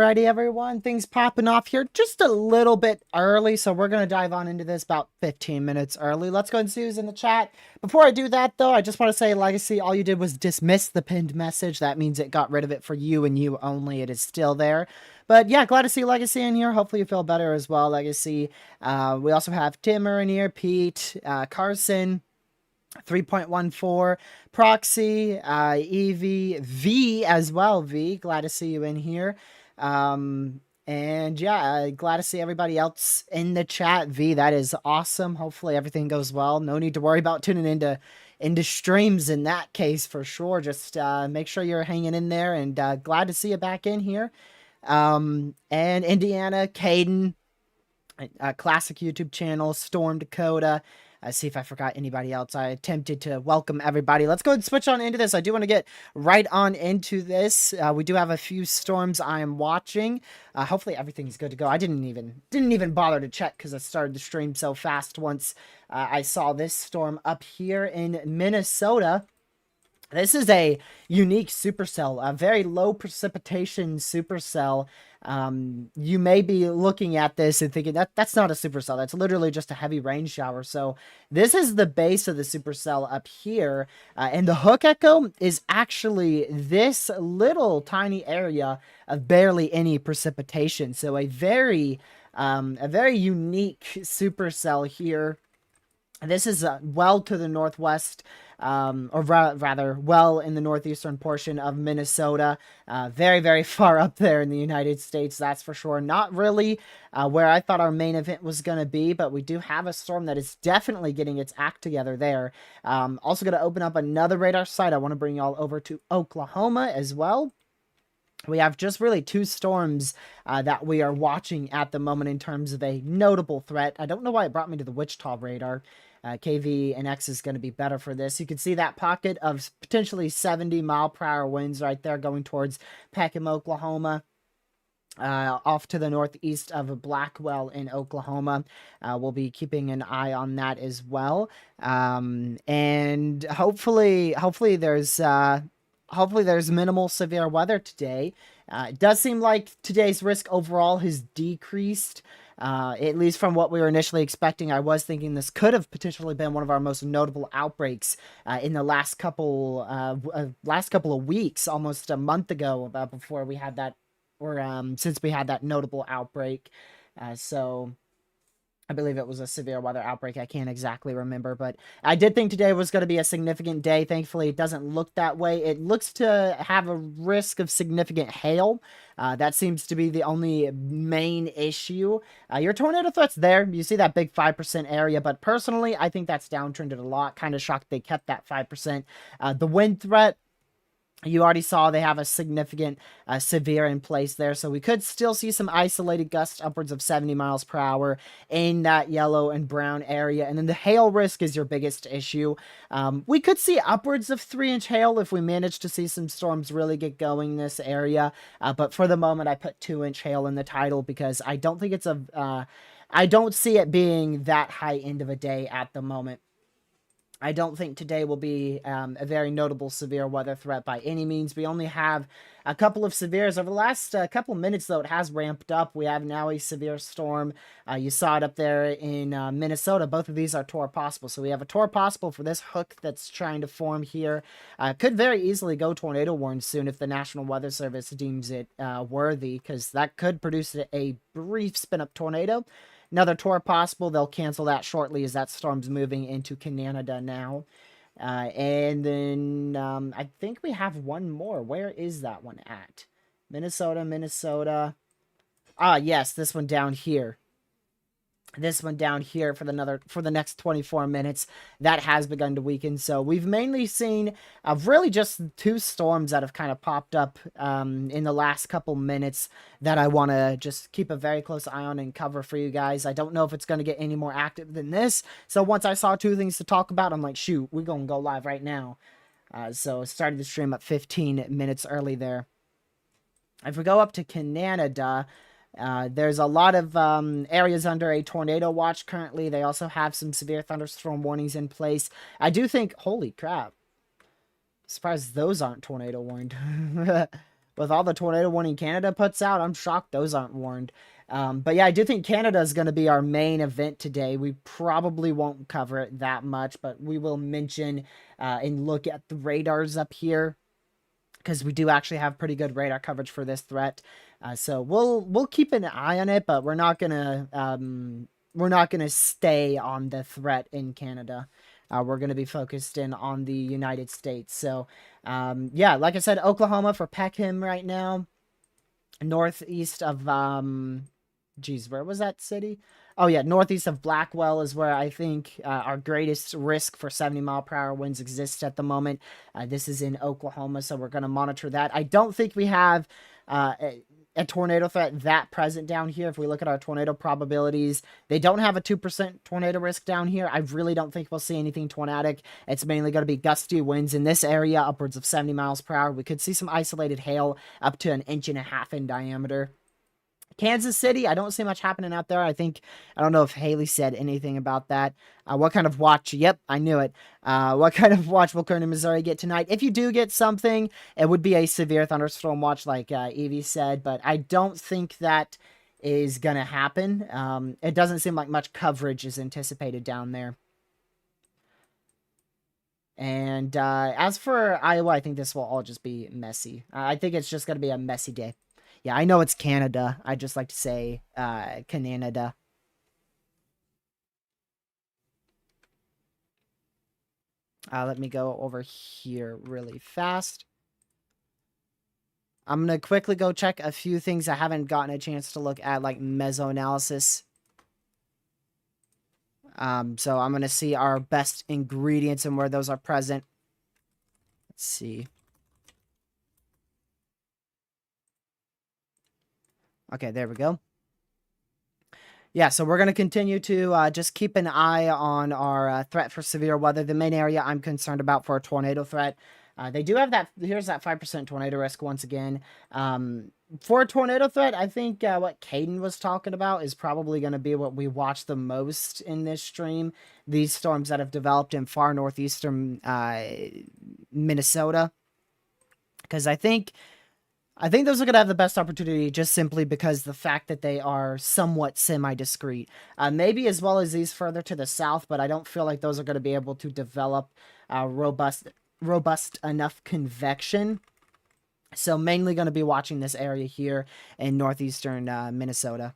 Alrighty, everyone. Things popping off here just a little bit early, so we're going to dive on into this about 15 minutes early. Let's go and see who's in the chat. Before I do that, though, I just want to say, Legacy, all you did was dismiss the pinned message. That means it got rid of it for you and you only. It is still there. But yeah, glad to see Legacy in here. Hopefully you feel better as well, Legacy. We also have Timmer in here, Pete, Carson, 3.14, Proxy, Evie, V as well, V. Glad to see you in here. And yeah, glad to see everybody else in the chat. V, that is awesome. Hopefully everything goes well. No need to worry about tuning into streams in that case for sure. Just make sure you're hanging in there, and glad to see you back in here. And Indiana, Caden, classic YouTube channel, Storm Dakota. See if I forgot anybody else. I attempted to welcome everybody. Let's go and switch on into this. I do want to get right on into this. We do have a few storms I am watching. Hopefully everything's good to go. I didn't even bother to check because I started the stream so fast once I saw this storm up here in Minnesota. This is a unique supercell, a very low precipitation supercell. You may be looking at this and thinking that's not a supercell. That's literally just a heavy rain shower. So this is the base of the supercell up here. And the hook echo is actually this little tiny area of barely any precipitation. So a very unique supercell here. This is well to the northwest, or rather, well in the northeastern portion of Minnesota. Very, very far up there in the United States, that's for sure. Not really where I thought our main event was going to be, but we do have a storm that is definitely getting its act together there. Also going to open up another radar site. I want to bring y'all over to Oklahoma as well. We have just really two storms that we are watching at the moment in terms of a notable threat. I don't know why it brought me to the Wichita radar. KV and X is going to be better for this. You can see that pocket of potentially 70-mile-per-hour winds right there going towards Peckham, Oklahoma. Off to the northeast of Blackwell in Oklahoma. We'll be keeping an eye on that as well. And hopefully there's minimal severe weather today. It does seem like today's risk overall has decreased, at least from what we were initially expecting. I was thinking this could have potentially been one of our most notable outbreaks in the last couple of weeks, almost a month ago, before we had that, or since we had that notable outbreak. So I believe it was a severe weather outbreak. I can't exactly remember, but I did think today was going to be a significant day. Thankfully, it doesn't look that way. It looks to have a risk of significant hail. That seems to be the only main issue. Your tornado threat's there. You see that big 5% area, but personally, I think that's downtrended a lot. Kind of shocked they kept that 5%. The wind threat, you already saw they have a significant severe in place there, so we could still see some isolated gusts upwards of 70 miles per hour in that yellow and brown area. And then the hail risk is your biggest issue. We could see upwards of 3-inch hail if we manage to see some storms really get going in this area. But for the moment, I put 2-inch hail in the title because I don't think it's I don't see it being that high end of a day at the moment. I don't think today will be a very notable severe weather threat by any means. We only have a couple of severes. Over the last couple of minutes, though, it has ramped up. We have now a severe storm. You saw it up there in Minnesota. Both of these are torr possible. So we have a torr possible for this hook that's trying to form here. Could very easily go tornado warned soon if the National Weather Service deems it worthy, because that could produce a brief spin-up tornado. Another torr possible. They'll cancel that shortly as that storm's moving into Canada now. And then I think we have one more. Where is that one at? Minnesota. Ah, yes, this one down here. This one down here for the next 24 minutes that has begun to weaken. So we've mainly seen really just two storms that have kind of popped up in the last couple minutes that I want to just keep a very close eye on and cover for you guys. I don't know if it's going to get any more active than this. So once I saw two things to talk about, I'm like, shoot, we're going to go live right now. So started the stream up 15 minutes early there. If we go up to Canada, there's a lot of areas under a tornado watch currently. They also have some severe thunderstorm warnings in place. I do think, holy crap, surprised those aren't tornado warned. with all the tornado warning Canada puts out, I'm shocked those aren't warned. But yeah, I do think Canada is going to be our main event today. We probably won't cover it that much, but we will mention and look at the radars up here, because we do actually have pretty good radar coverage for this threat. So we'll keep an eye on it, but we're not gonna stay on the threat in Canada. We're gonna be focused in on the United States. So yeah, like I said, Oklahoma for Peckham right now, northeast of geez, where was that city? Oh yeah, northeast of Blackwell is where I think our greatest risk for 70-mile-per-hour winds exists at the moment. This is in Oklahoma, so we're going to monitor that. I don't think we have a tornado threat that present down here. If we look at our tornado probabilities, they don't have a 2% tornado risk down here. I really don't think we'll see anything tornadic. It's mainly going to be gusty winds in this area, upwards of 70 miles per hour. We could see some isolated hail up to 1.5 inches in diameter. Kansas City, I don't see much happening out there. I don't know if Haley said anything about that. What kind of watch? Yep, I knew it. What kind of watch will Kearney, Missouri get tonight? If you do get something, it would be a severe thunderstorm watch, like Evie said, but I don't think that is going to happen. It doesn't seem like much coverage is anticipated down there. And as for Iowa, I think this will all just be messy. I think it's just going to be a messy day. Yeah, I know it's Canada. I just like to say Canada. Let me go over here really fast. I'm going to quickly go check a few things I haven't gotten a chance to look at, like mesoanalysis. So I'm going to see our best ingredients and where those are present. Let's see. Okay, there we go. Yeah, so we're going to continue to just keep an eye on our threat for severe weather. The main area I'm concerned about for a tornado threat. They do have that. Here's that 5% tornado risk once again. For a tornado threat, I think what Caden was talking about is probably going to be what we watch the most in this stream. These storms that have developed in far northeastern Minnesota. Because I think those are going to have the best opportunity just simply because the fact that they are somewhat semi-discrete. Maybe as well as these further to the south, but I don't feel like those are going to be able to develop robust enough convection. So mainly going to be watching this area here in northeastern Minnesota.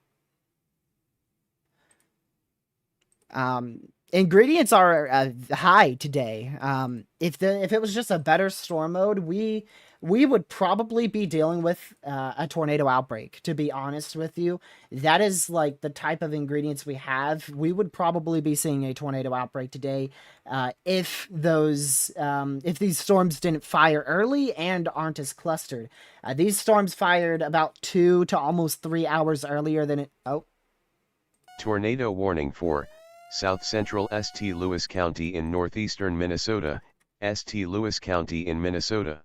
Ingredients are high today. If it was just a better storm mode, we would probably be dealing with a tornado outbreak, to be honest with you. That is like the type of ingredients we have. We would probably be seeing a tornado outbreak today if these storms didn't fire early and aren't as clustered. These storms fired about 2 to almost 3 hours earlier than it. Oh. Tornado warning for South Central St. Louis County in northeastern Minnesota, St. Louis County in Minnesota.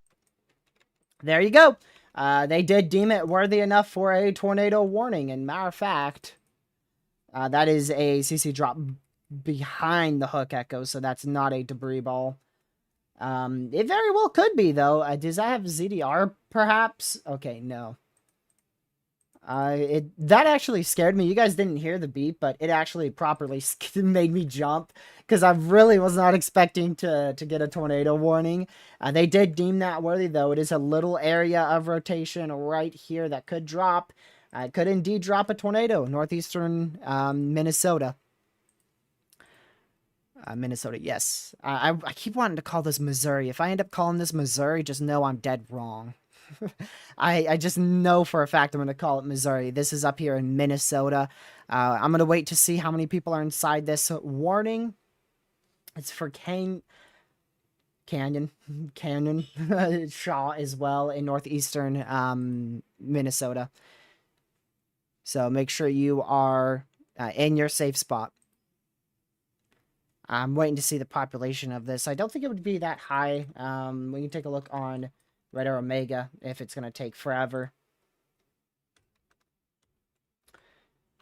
There you go. They did deem it worthy enough for a tornado warning. And matter of fact, that is a CC drop behind the hook echo, so that's not a debris ball. It very well could be, though. Does that have ZDR, perhaps? Okay, no. That actually scared me. You guys didn't hear the beep, but it actually properly made me jump because I really was not expecting to get a tornado warning. They did deem that worthy, though. It is a little area of rotation right here that could drop. It could indeed drop a tornado, northeastern Minnesota. Minnesota, yes. I keep wanting to call this Missouri. If I end up calling this Missouri, just know I'm dead wrong. I just know for a fact I'm going to call it Missouri. This is up here in Minnesota. I'm going to wait to see how many people are inside this warning. It's for Canyon Shaw as well in northeastern Minnesota. So make sure you are in your safe spot. I'm waiting to see the population of this. I don't think it would be that high. We can take a look on Radar Omega if it's going to take forever.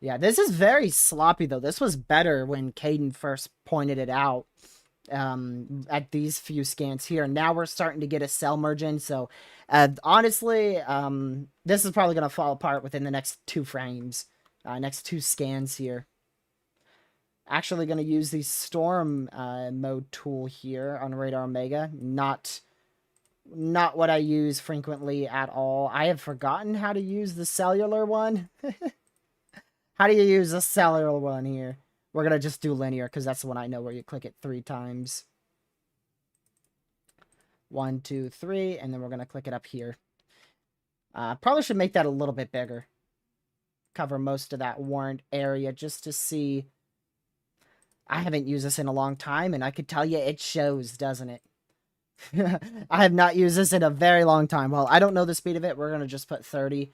Yeah, this is very sloppy, though. This was better when Caden first pointed it out. at these few scans here. Now we're starting to get a cell merge in. So honestly, this is probably going to fall apart within the next 2 frames, next 2 scans here. Actually going to use the storm mode tool here on Radar Omega. Not what I use frequently at all. I have forgotten how to use the cellular one. How do you use the cellular one here? We're going to just do linear because that's the one I know where you click it 3 times. 1, 2, 3, and then we're going to click it up here. Probably should make that a little bit bigger. Cover most of that warrant area just to see. I haven't used this in a long time, and I could tell you it shows, doesn't it? I have not used this in a very long time. Well, I don't know the speed of it. We're going to just put 30.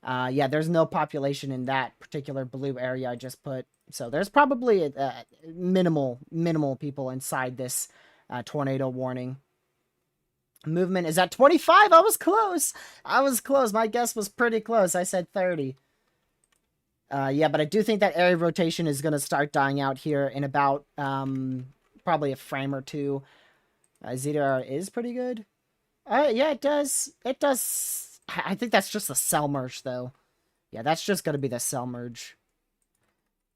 Yeah, there's no population in that particular blue area I just put. So there's probably minimal people inside this tornado warning. Movement is at 25. I was close. My guess was pretty close. I said 30. Yeah, but I do think that area rotation is going to start dying out here in about probably a frame or 2. ZDR is pretty good. Yeah, it does. It does. I think that's just a cell merge, though. Yeah, that's just going to be the cell merge.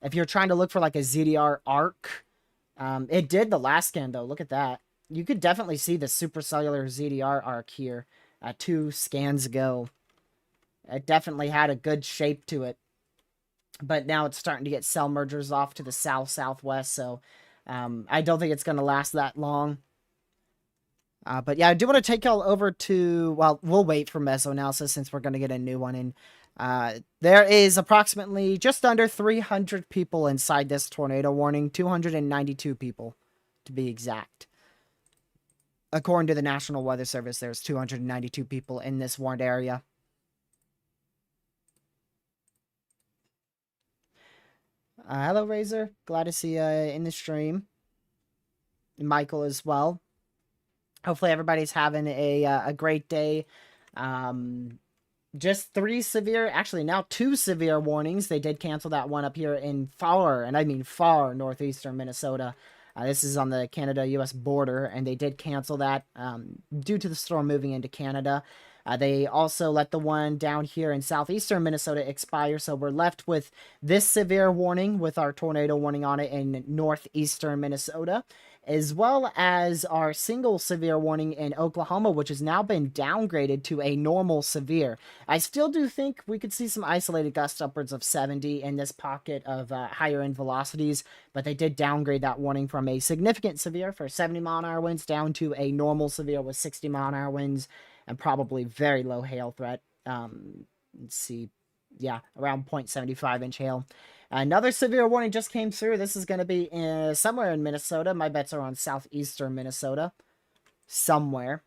If you're trying to look for like a ZDR arc, it did the last scan, though. Look at that. You could definitely see the supercellular ZDR arc here 2 scans ago. It definitely had a good shape to it. But now it's starting to get cell mergers off to the south-southwest, so I don't think it's going to last that long. But yeah, I do want to take y'all over to, well, we'll wait for mesoanalysis since we're going to get a new one in. There is approximately just under 300 people inside this tornado warning, 292 people to be exact. According to the National Weather Service, there's 292 people in this warned area. Hello, Razor. Glad to see you in the stream. Michael as well. Hopefully everybody's having a great day. Just 3 severe, actually now 2 severe warnings. They did cancel that one up here in far, and I mean far, northeastern Minnesota. This is on the Canada-U.S. border, and they did cancel that due to the storm moving into Canada. They also let the one down here in southeastern Minnesota expire, so we're left with this severe warning with our tornado warning on it in northeastern Minnesota, as well as our single severe warning in Oklahoma, which has now been downgraded to a normal severe. I still do think we could see some isolated gusts upwards of 70 in this pocket of higher end velocities, but they did downgrade that warning from a significant severe for 70-mile-an-hour winds down to a normal severe with 60-mile-an-hour winds and probably very low hail threat. Let's see. Yeah, around 0.75-inch hail. Another severe warning just came through. This is going to be somewhere in Minnesota. My bets are on southeastern Minnesota. Somewhere.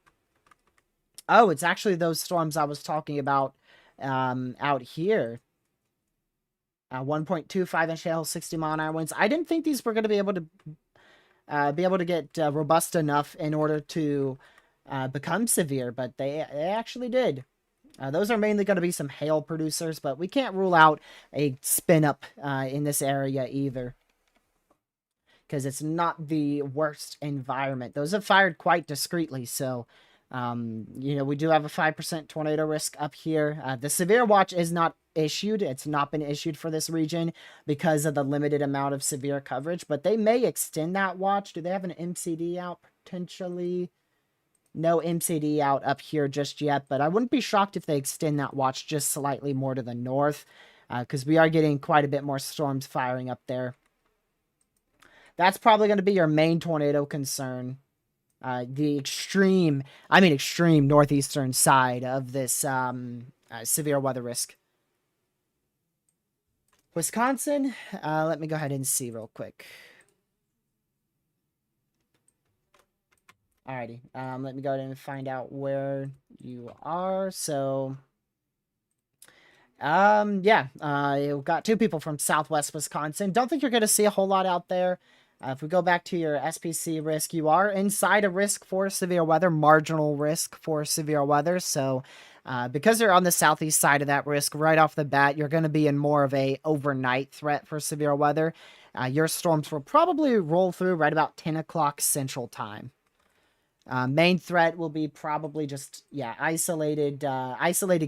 Oh, it's actually those storms I was talking about out here. 1.25-inch hail, 60-mile-an-hour winds. I didn't think these were going to be able to get robust enough in order to become severe, but they actually did. Those are mainly going to be some hail producers, but we can't rule out a spin up in this area either, because it's not the worst environment. Those have fired quite discreetly, so we do have a 5% tornado risk up here. The severe watch is not issued. It's not been issued for this region because of the limited amount of severe coverage, but they may extend that watch. Do they have an MCD out potentially? No MCD out up here just yet, but I wouldn't be shocked if they extend that watch just slightly more to the north, because we are getting quite a bit more storms firing up there. That's probably going to be your main tornado concern. The extreme northeastern side of this severe weather risk. Wisconsin, let me go ahead and see real quick. Alrighty, let me go ahead and find out where you are. So, yeah, you've got 2 people from southwest Wisconsin. Don't think you're going to see a whole lot out there. If we go back to your SPC risk, you are inside a risk for severe weather, marginal risk for severe weather. So, because you're on the southeast side of that risk, right off the bat, you're going to be in more of a overnight threat for severe weather. Your storms will probably roll through right about 10 o'clock Central Time. Main threat will be probably just, yeah, isolated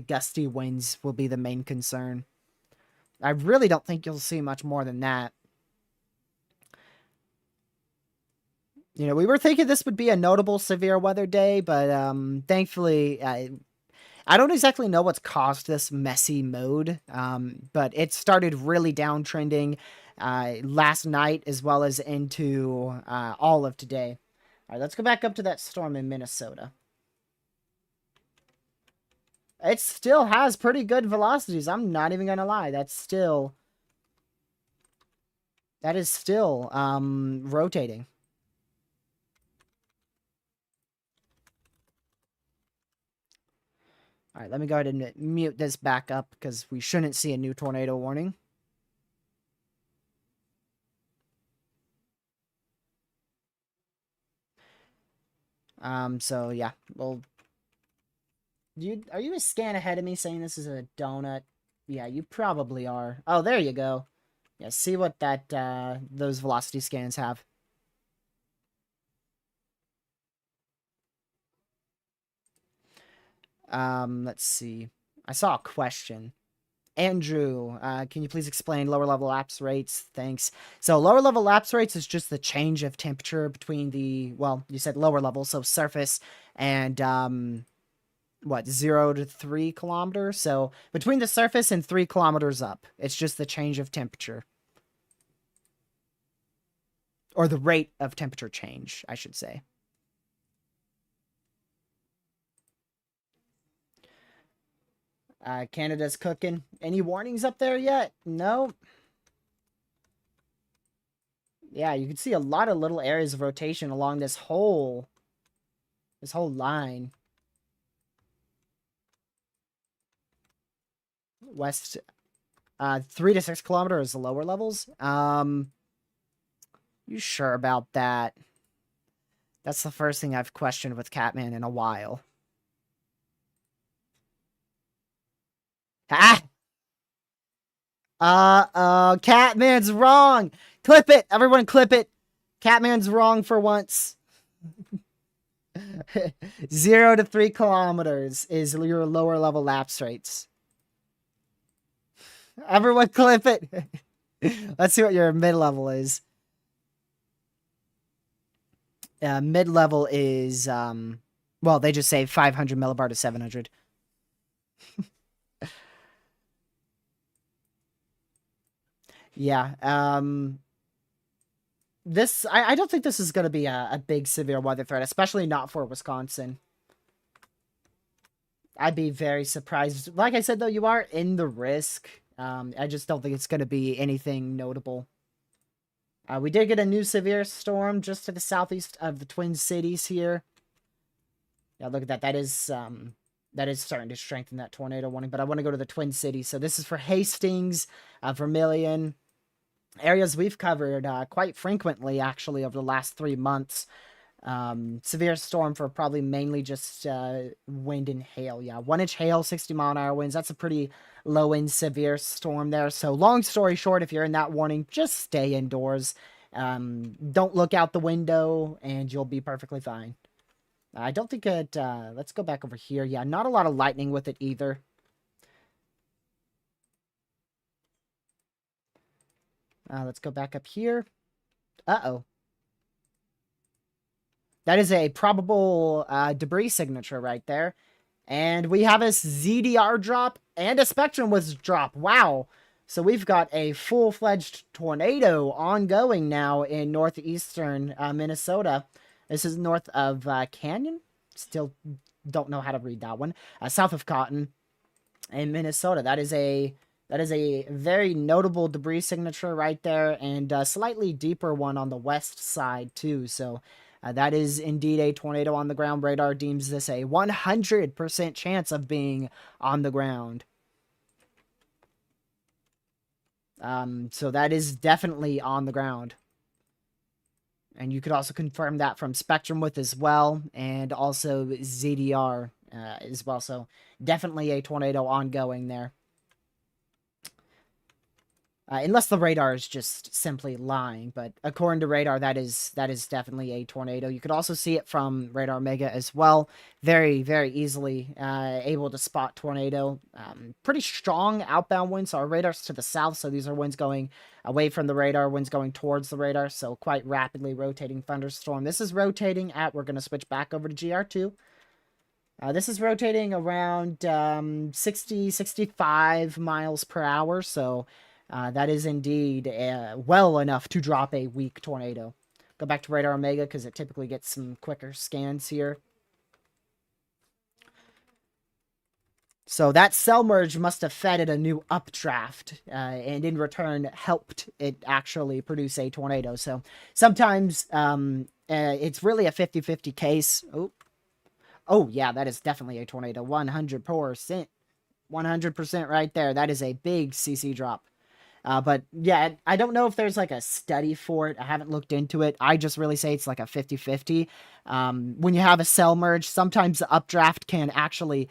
gusty winds will be the main concern. I really don't think you'll see much more than that. You know, we were thinking this would be a notable severe weather day, but thankfully, I don't exactly know what's caused this messy mode, but it started really downtrending last night as well as into all of today. All right, let's go back up to that storm in Minnesota. It still has pretty good velocities. I'm not even gonna lie. That is still rotating. All right, let me go ahead and mute this back up because we shouldn't see a new tornado warning. So yeah, well, are you a scan ahead of me saying this is a donut? Yeah, you probably are. Oh, there you go. Yeah, see what that those velocity scans have. Let's see. I saw a question. Andrew, can you please explain lower level lapse rates? Thanks. So lower level lapse rates is just the change of temperature between the, well, you said lower level, so surface and, 0 to 3 kilometers? So between the surface and 3 kilometers up, it's just the change of temperature. Or the rate of temperature change, I should say. Canada's cooking. Any warnings up there yet? No. Yeah, you can see a lot of little areas of rotation along this whole line. West, 3 to 6 kilometers lower levels. You sure about that? That's the first thing I've questioned with Catman in a while. Ha! Catman's wrong! Clip it! Everyone clip it! Catman's wrong for once. 0 to 3 kilometers is your lower level lapse rates. Everyone clip it! Let's see what your mid-level is. Mid-level is, well, they just say 500 millibar to 700. Yeah, I don't think this is going to be a big severe weather threat, especially not for Wisconsin. I'd be very surprised. Like I said, though, you are in the risk. I just don't think it's going to be anything notable. We did get a new severe storm just to the southeast of the Twin Cities here. Yeah, look at that. That is starting to strengthen that tornado warning. But I want to go to the Twin Cities. So this is for Hastings, Vermilion, areas we've covered quite frequently, actually, over the last 3 months. Severe storm for probably mainly just wind and hail. Yeah, 1-inch hail, 60-mile-an-hour winds. That's a pretty low-end severe storm there. So long story short, if you're in that warning, just stay indoors. Don't look out the window, and you'll be perfectly fine. I don't think it... let's go back over here. Yeah, not a lot of lightning with it either. Let's go back up here. Uh-oh. That is a probable debris signature right there. And we have a ZDR drop and a Spectrum Width drop. Wow. So we've got a full-fledged tornado ongoing now in northeastern Minnesota. This is north of Canyon. Still don't know how to read that one. South of Cotton in Minnesota. That is a very notable debris signature right there, and a slightly deeper one on the west side too. So that is indeed a tornado on the ground. Radar deems this a 100% chance of being on the ground. So that is definitely on the ground. And you could also confirm that from Spectrum Width as well, and also ZDR as well. So definitely a tornado ongoing there. Unless the radar is just simply lying, but according to radar, that is definitely a tornado. You could also see it from radar Mega as well. Very, very easily able to spot tornado. Pretty strong outbound winds. So our radar's to the south, so these are winds going away from the radar, winds going towards the radar. So quite rapidly rotating thunderstorm. This is rotating at. We're going to switch back over to GR2. This is rotating around 60, 65 miles per hour, so that is indeed well enough to drop a weak tornado. Go back to Radar Omega because it typically gets some quicker scans here. So that cell merge must have fed it a new updraft, and in return helped it actually produce a tornado. So sometimes it's really a 50-50 case. Oh, yeah, that is definitely a tornado. 100%. 100% right there. That is a big CC drop. But yeah, I don't know if there's like a study for it. I haven't looked into it. I just really say it's like a 50-50. When you have a cell merge, sometimes the updraft can actually,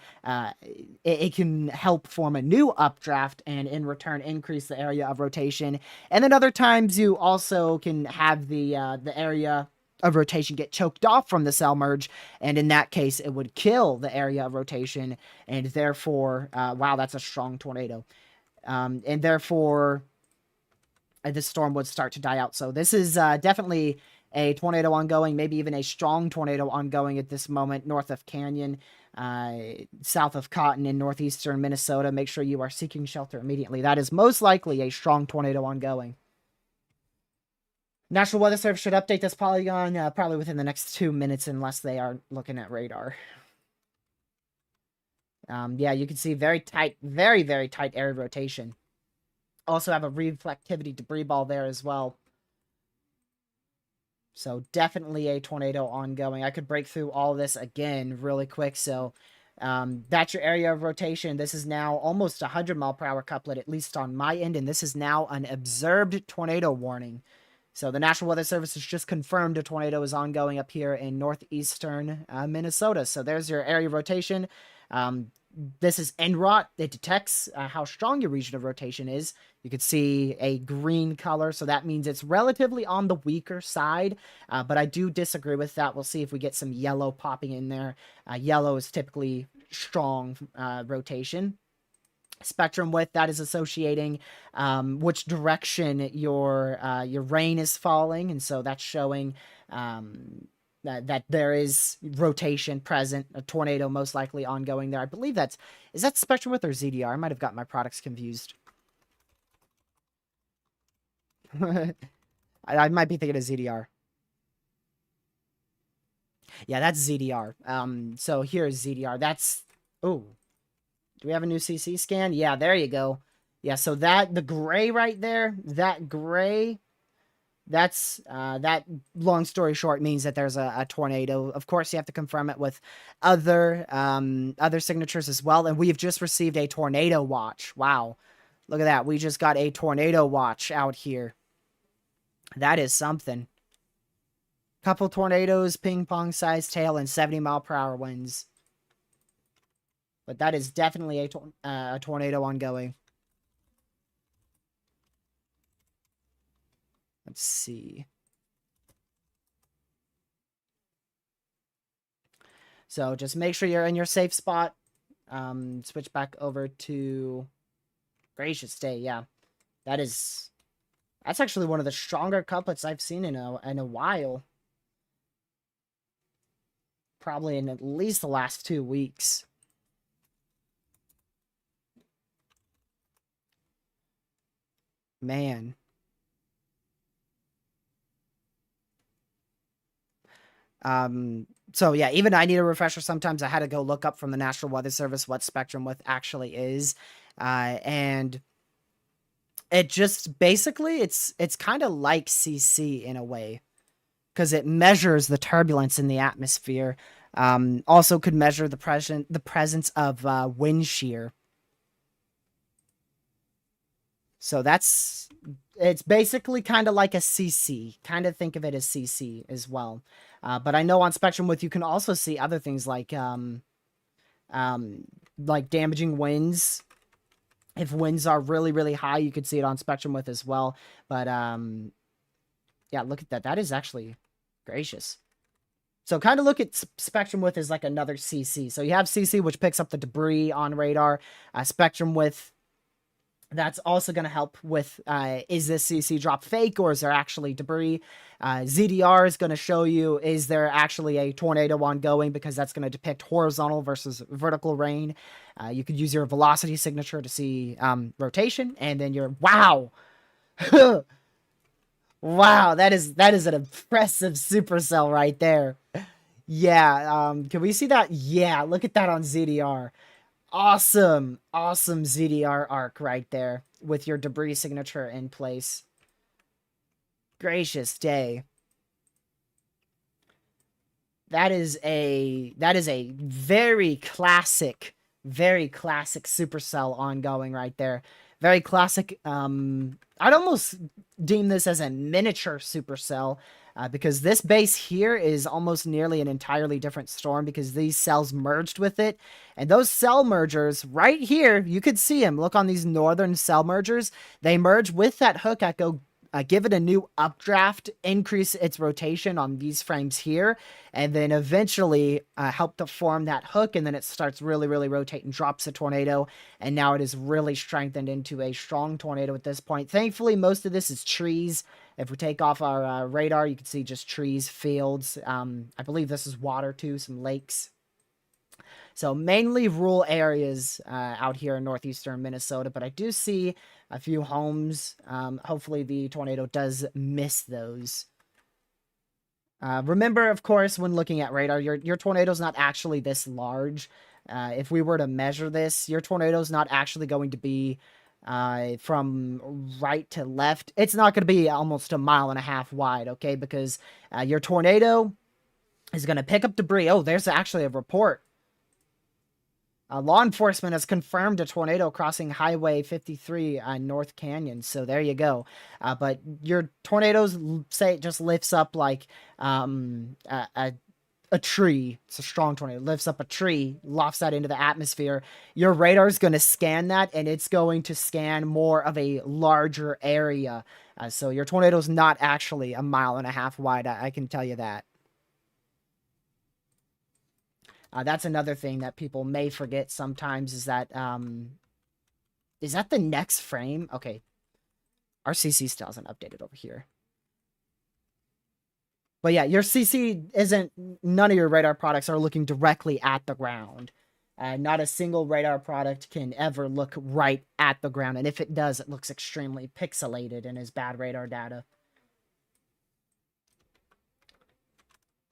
it can help form a new updraft and in return increase the area of rotation. And then other times you also can have the area of rotation get choked off from the cell merge, and in that case it would kill the area of rotation, and therefore wow, that's a strong tornado, and therefore the storm would start to die out. So this is definitely a tornado ongoing, maybe even a strong tornado ongoing at this moment north of Canyon, south of Cotton in northeastern Minnesota. Make sure you are seeking shelter immediately. That is most likely a strong tornado ongoing. National Weather Service should update this polygon probably within the next 2 minutes unless they are looking at radar. Yeah, you can see very tight, very, very tight area rotation. Also have a reflectivity debris ball there as well. So definitely a tornado ongoing. I could break through all this again really quick. So that's your area of rotation. This is now almost 100-mile-per-hour couplet, at least on my end. And this is now an observed tornado warning. So the National Weather Service has just confirmed a tornado is ongoing up here in northeastern Minnesota. So there's your area of rotation. This is NROT. It detects how strong your region of rotation is. You can see a green color, so that means it's relatively on the weaker side, but I do disagree with that. We'll see if we get some yellow popping in there. Yellow is typically strong rotation. Spectrum width, that is associating which direction your rain is falling, and so that's showing that there is rotation present, a tornado most likely ongoing there. I believe is that spectrum width or ZDR? I might have got my products confused. I might be thinking of ZDR. Yeah, that's ZDR. So here's ZDR. That's, oh, do we have a new CC scan? Yeah, there you go. Yeah, so the gray right there, that gray, that's, that, long story short, means that there's a tornado. Of course, you have to confirm it with other signatures as well. And we've just received a tornado watch. Wow. Look at that. We just got a tornado watch out here. That is something. Couple tornadoes, ping-pong size tail, and 70-mile-per-hour winds. But that is definitely a tornado ongoing. Let's see. So just make sure you're in your safe spot. Switch back over to Gracious Day. Yeah, that's actually one of the stronger couplets I've seen in a while. Probably in at least the last 2 weeks. Man. So yeah, even I need a refresher sometimes. I had to go look up from the National Weather Service what spectrum width actually is. And it just basically it's kind of like CC in a way, because it measures the turbulence in the atmosphere. Also could measure the presence of wind shear. So it's basically kind of like a CC. Kind of think of it as CC as well. But I know on spectrum width you can also see other things like damaging winds If winds are really, really high, you could see it on spectrum width as well. But yeah, look at that. That is actually gracious. So kind of look at spectrum width as like another CC. So you have CC, which picks up the debris on radar. Spectrum width, that's also going to help with, is this CC drop fake or is there actually debris? ZDR is going to show you, is there actually a tornado ongoing, because that's going to depict horizontal versus vertical rain. You could use your velocity signature to see rotation, and then your, wow. Wow, that is an impressive supercell right there. Yeah, can we see that? Yeah, look at that on ZDR. Awesome, awesome ZDR arc right there with your debris signature in place. Gracious day. That is a very classic supercell ongoing right there. Very classic. I'd almost deem this as a miniature supercell. Because this base here is almost nearly an entirely different storm, because these cells merged with it. And those cell mergers right here, you could see them. Look on these northern cell mergers. They merge with that hook echo, give it a new updraft, increase its rotation on these frames here, and then eventually help to form that hook, and then it starts really, really rotating, drops a tornado, and now it is really strengthened into a strong tornado at this point. Thankfully, most of this is trees. If we take off our radar, you can see just trees, fields. I believe this is water too, some lakes. So mainly rural areas out here in northeastern Minnesota, but I do see a few homes. Hopefully the tornado does miss those. Remember, of course, when looking at radar, your tornado's not actually this large. If we were to measure this, your tornado's not actually going to be from right to left. It's not going to be almost 1.5 miles wide, okay? Because your tornado is going to pick up debris. Oh, there's actually a report. Law enforcement has confirmed a tornado crossing Highway 53 on North Canyon. So there you go. But your tornadoes, say it just lifts up like a tree. It's a strong tornado. It lifts up a tree, lofts that into the atmosphere. Your radar is going to scan that, and it's going to scan more of a larger area. So your tornado is not actually 1.5 miles wide. I can tell you that. That's another thing that people may forget sometimes, is that the next frame? Okay. Our CC still hasn't updated over here. But yeah, your CC isn't, none of your radar products are looking directly at the ground. Not a single radar product can ever look right at the ground. And if it does, it looks extremely pixelated and is bad radar data.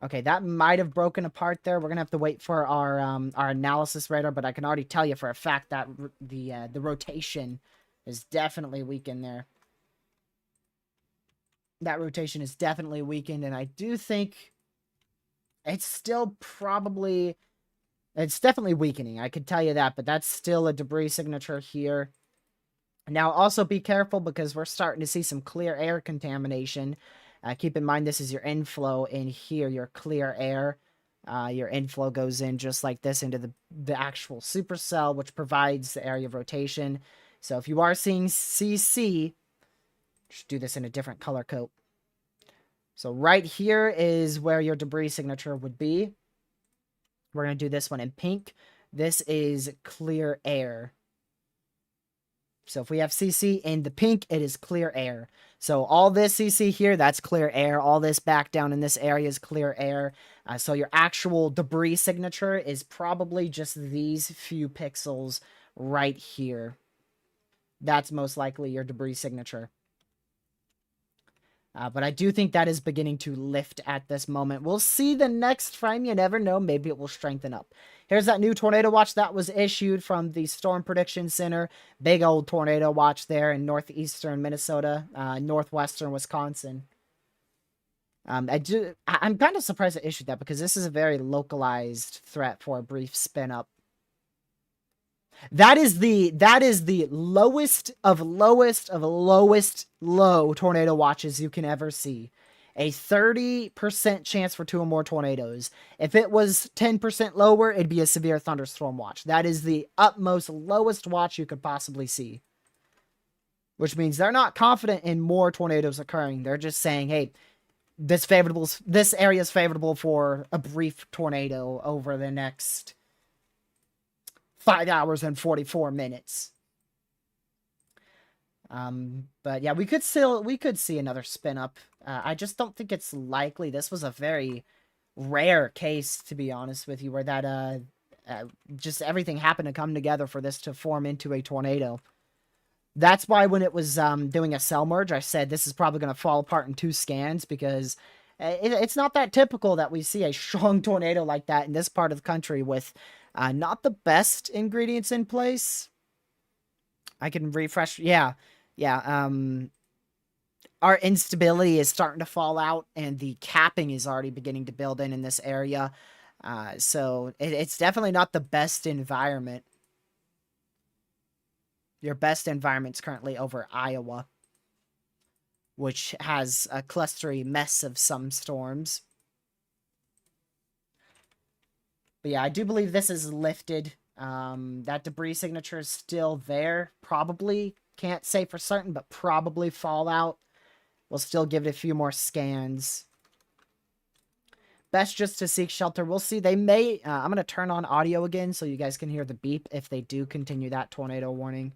Okay, that might have broken apart there. We're going to have to wait for our analysis radar, but I can already tell you for a fact that the rotation is definitely weakened there. That rotation is definitely weakened, and I do think it's still probably... It's definitely weakening, I could tell you that, but that's still a debris signature here. Now, also be careful, because we're starting to see some clear air contamination. Keep in mind, this is your inflow in here, your clear air. Your inflow goes in just like this into the actual supercell, which provides the area of rotation. So if you are seeing CC, just do this in a different color coat. So right here is where your debris signature would be. We're going to do this one in pink. This is clear air. So if we have CC in the pink, it is clear air. So all this CC here, that's clear air. All this back down in this area is clear air. So your actual debris signature is probably just these few pixels right here. That's most likely your debris signature. But I do think that is beginning to lift at this moment. We'll see the next frame. You never know. Maybe it will strengthen up. Here's that new tornado watch that was issued from the Storm Prediction Center. Big old tornado watch there in northeastern Minnesota, northwestern Wisconsin. I'm kind of surprised they issued that, because this is a very localized threat for a brief spin up. That is the lowest of lowest low tornado watches you can ever see. A 30% chance for 2 or more tornadoes. If it was 10% lower, it'd be a severe thunderstorm watch. That is the utmost lowest watch you could possibly see. Which means they're not confident in more tornadoes occurring. They're just saying, hey, this area is favorable for a brief tornado over the next 5 hours and 44 minutes. But yeah, we could see another spin up. I just don't think it's likely. This was a very rare case, to be honest with you, where that just everything happened to come together for this to form into a tornado. That's why when it was doing a cell merge, I said this is probably going to fall apart in 2 scans, because it's not that typical that we see a strong tornado like that in this part of the country with not the best ingredients in place. I can refresh. Yeah. Our instability is starting to fall out, and the capping is already beginning to build in this area. So it's definitely not the best environment. Your best environment's currently over Iowa, which has a clustery mess of some storms. But yeah, I do believe this is lifted. That debris signature is still there. Probably. Can't say for certain, but probably fallout. We'll still give it a few more scans. Best just to seek shelter. We'll see. They may... I'm going to turn on audio again so you guys can hear the beep if they do continue that tornado warning.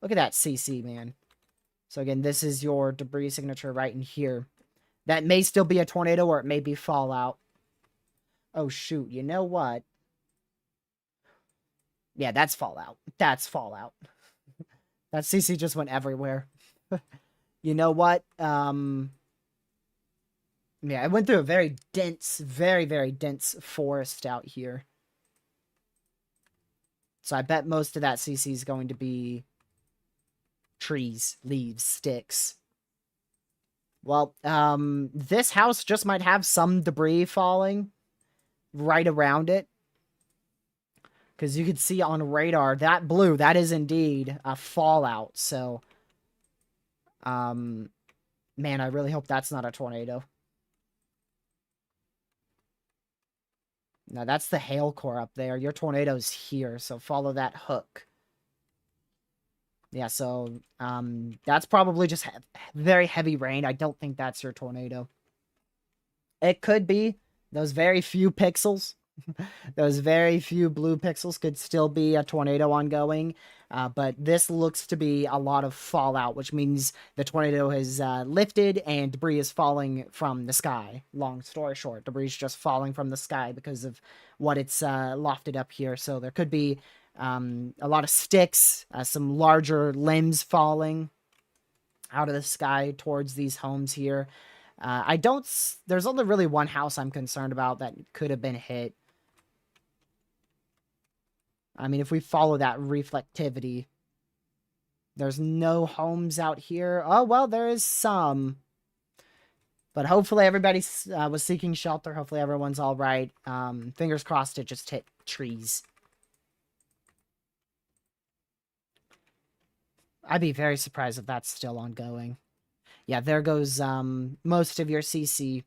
Look at that CC, man. So again, this is your debris signature right in here. That may still be a tornado, or it may be fallout. Oh, shoot. You know what? Yeah, that's fallout. That's fallout. That CC just went everywhere. You know what? Yeah, I went through a very dense, very, very dense forest out here. So I bet most of that CC is going to be trees, leaves, sticks. Well, this house just might have some debris falling right around it. Because you can see on radar, that blue, that is indeed a fallout. So, man, I really hope that's not a tornado. Now, that's the hail core up there. Your tornado's here, so follow that hook. Yeah, so, that's probably just very heavy rain. I don't think that's your tornado. It could be. Those very few pixels. Those very few blue pixels could still be a tornado ongoing, but this looks to be a lot of fallout, which means the tornado has lifted and debris is falling from the sky. Long story short, debris is just falling from the sky because of what it's lofted up here. So there could be a lot of sticks, some larger limbs falling out of the sky towards these homes here. There's only really one house I'm concerned about that could have been hit. I mean, if we follow that reflectivity, there's no homes out here. Oh, well, there is some. But hopefully everybody was seeking shelter. Hopefully everyone's all right. Fingers crossed it just hit trees. I'd be very surprised if that's still ongoing. Yeah, there goes most of your CC.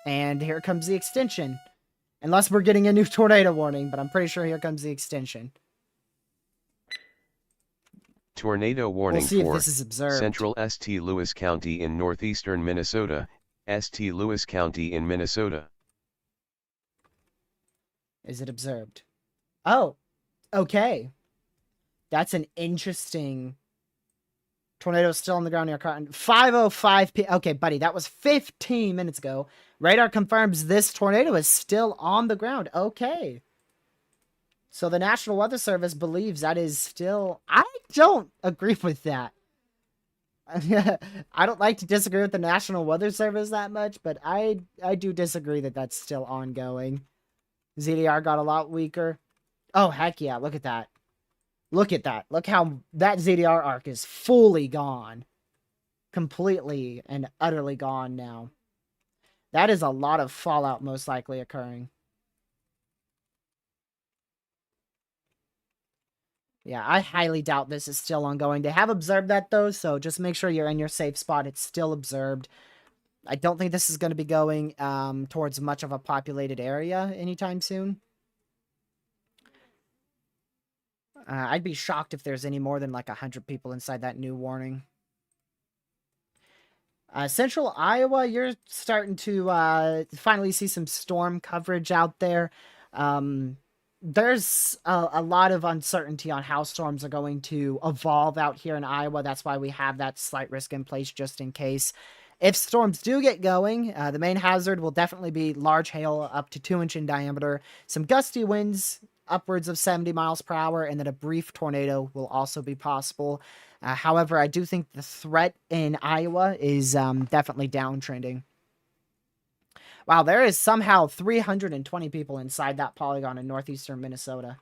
And here comes the extension. Unless we're getting a new tornado warning, but I'm pretty sure here comes the extension. Tornado warning we'll see for if this is observed. Central St. Louis County in northeastern Minnesota, St. Louis County in Minnesota. Is it observed? Oh, okay. That's an interesting... Tornado still on the ground near Carton. 5:05 p.m. Okay, buddy, that was 15 minutes ago. Radar confirms this tornado is still on the ground. Okay. So the National Weather Service believes that is still... I don't agree with that. I don't like to disagree with the National Weather Service that much, but I do disagree that that's still ongoing. ZDR got a lot weaker. Oh, heck yeah, look at that. Look at that. Look how that ZDR arc is fully gone. Completely and utterly gone now. That is a lot of fallout most likely occurring. Yeah, I highly doubt this is still ongoing. They have observed that though, so just make sure you're in your safe spot. It's still observed. I don't think this is going to be going towards much of a populated area anytime soon. I'd be shocked if there's any more than like 100 people inside that new warning. Central Iowa, you're starting to finally see some storm coverage out there. There's a lot of uncertainty on how storms are going to evolve out here in Iowa. That's why we have that slight risk in place just in case. If storms do get going, the main hazard will definitely be large hail up to 2-inch in diameter, some gusty winds upwards of 70 miles per hour, and then a brief tornado will also be possible. However, I do think the threat in Iowa is definitely downtrending. Wow, there is somehow 320 people inside that polygon in northeastern Minnesota.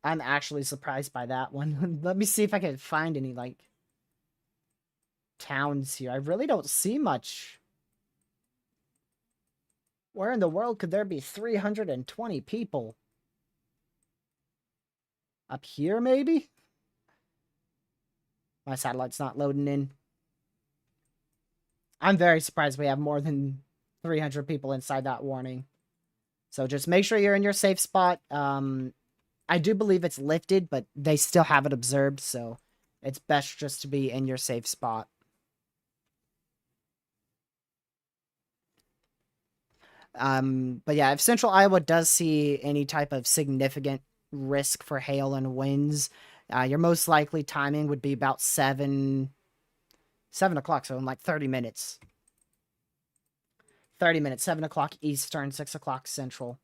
I'm actually surprised by that one. Let me see if I can find any, like, towns here. I really don't see much. Where in the world could there be 320 people? Up here, maybe? My satellite's not loading in. I'm very surprised we have more than 300 people inside that warning. So just make sure you're in your safe spot. I do believe it's lifted, but they still have it observed, so it's best just to be in your safe spot. But yeah, if Central Iowa does see any type of significant risk for hail and winds, your most likely timing would be about 7 o'clock, so in like 30 minutes. 30 minutes, 7 o'clock Eastern, 6 o'clock Central.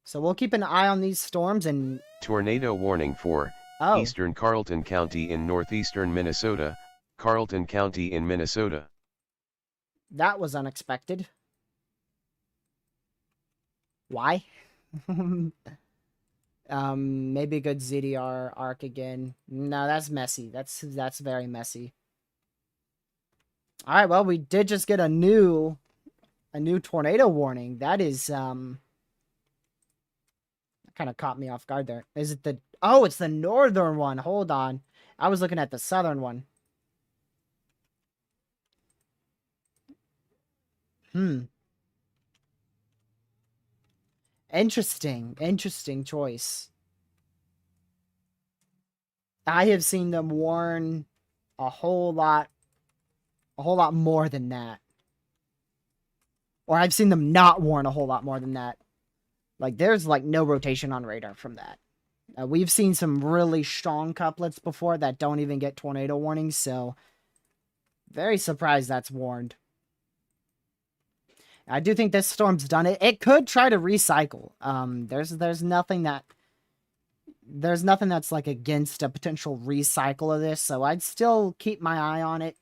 So we'll keep an eye on these storms and... Tornado warning for eastern Carleton County in northeastern Minnesota, Carleton County in Minnesota. That was unexpected. Why? Maybe a good ZDR arc again. No, that's messy. That's very messy. All right, well, we did just get a new tornado warning. That is kind of caught me off guard there. Is it the... Oh, it's the northern one. Hold on. I was looking at the southern one. Interesting choice. I have seen them warn a whole lot more than that. Or I've seen them not warn a whole lot more than that. Like, there's, like, no rotation on radar from that. We've seen some really strong couplets before that don't even get tornado warnings, so... Very surprised that's warned. I do think this storm's done it. It could try to recycle. There's nothing that's, like, against a potential recycle of this, so I'd still keep my eye on it.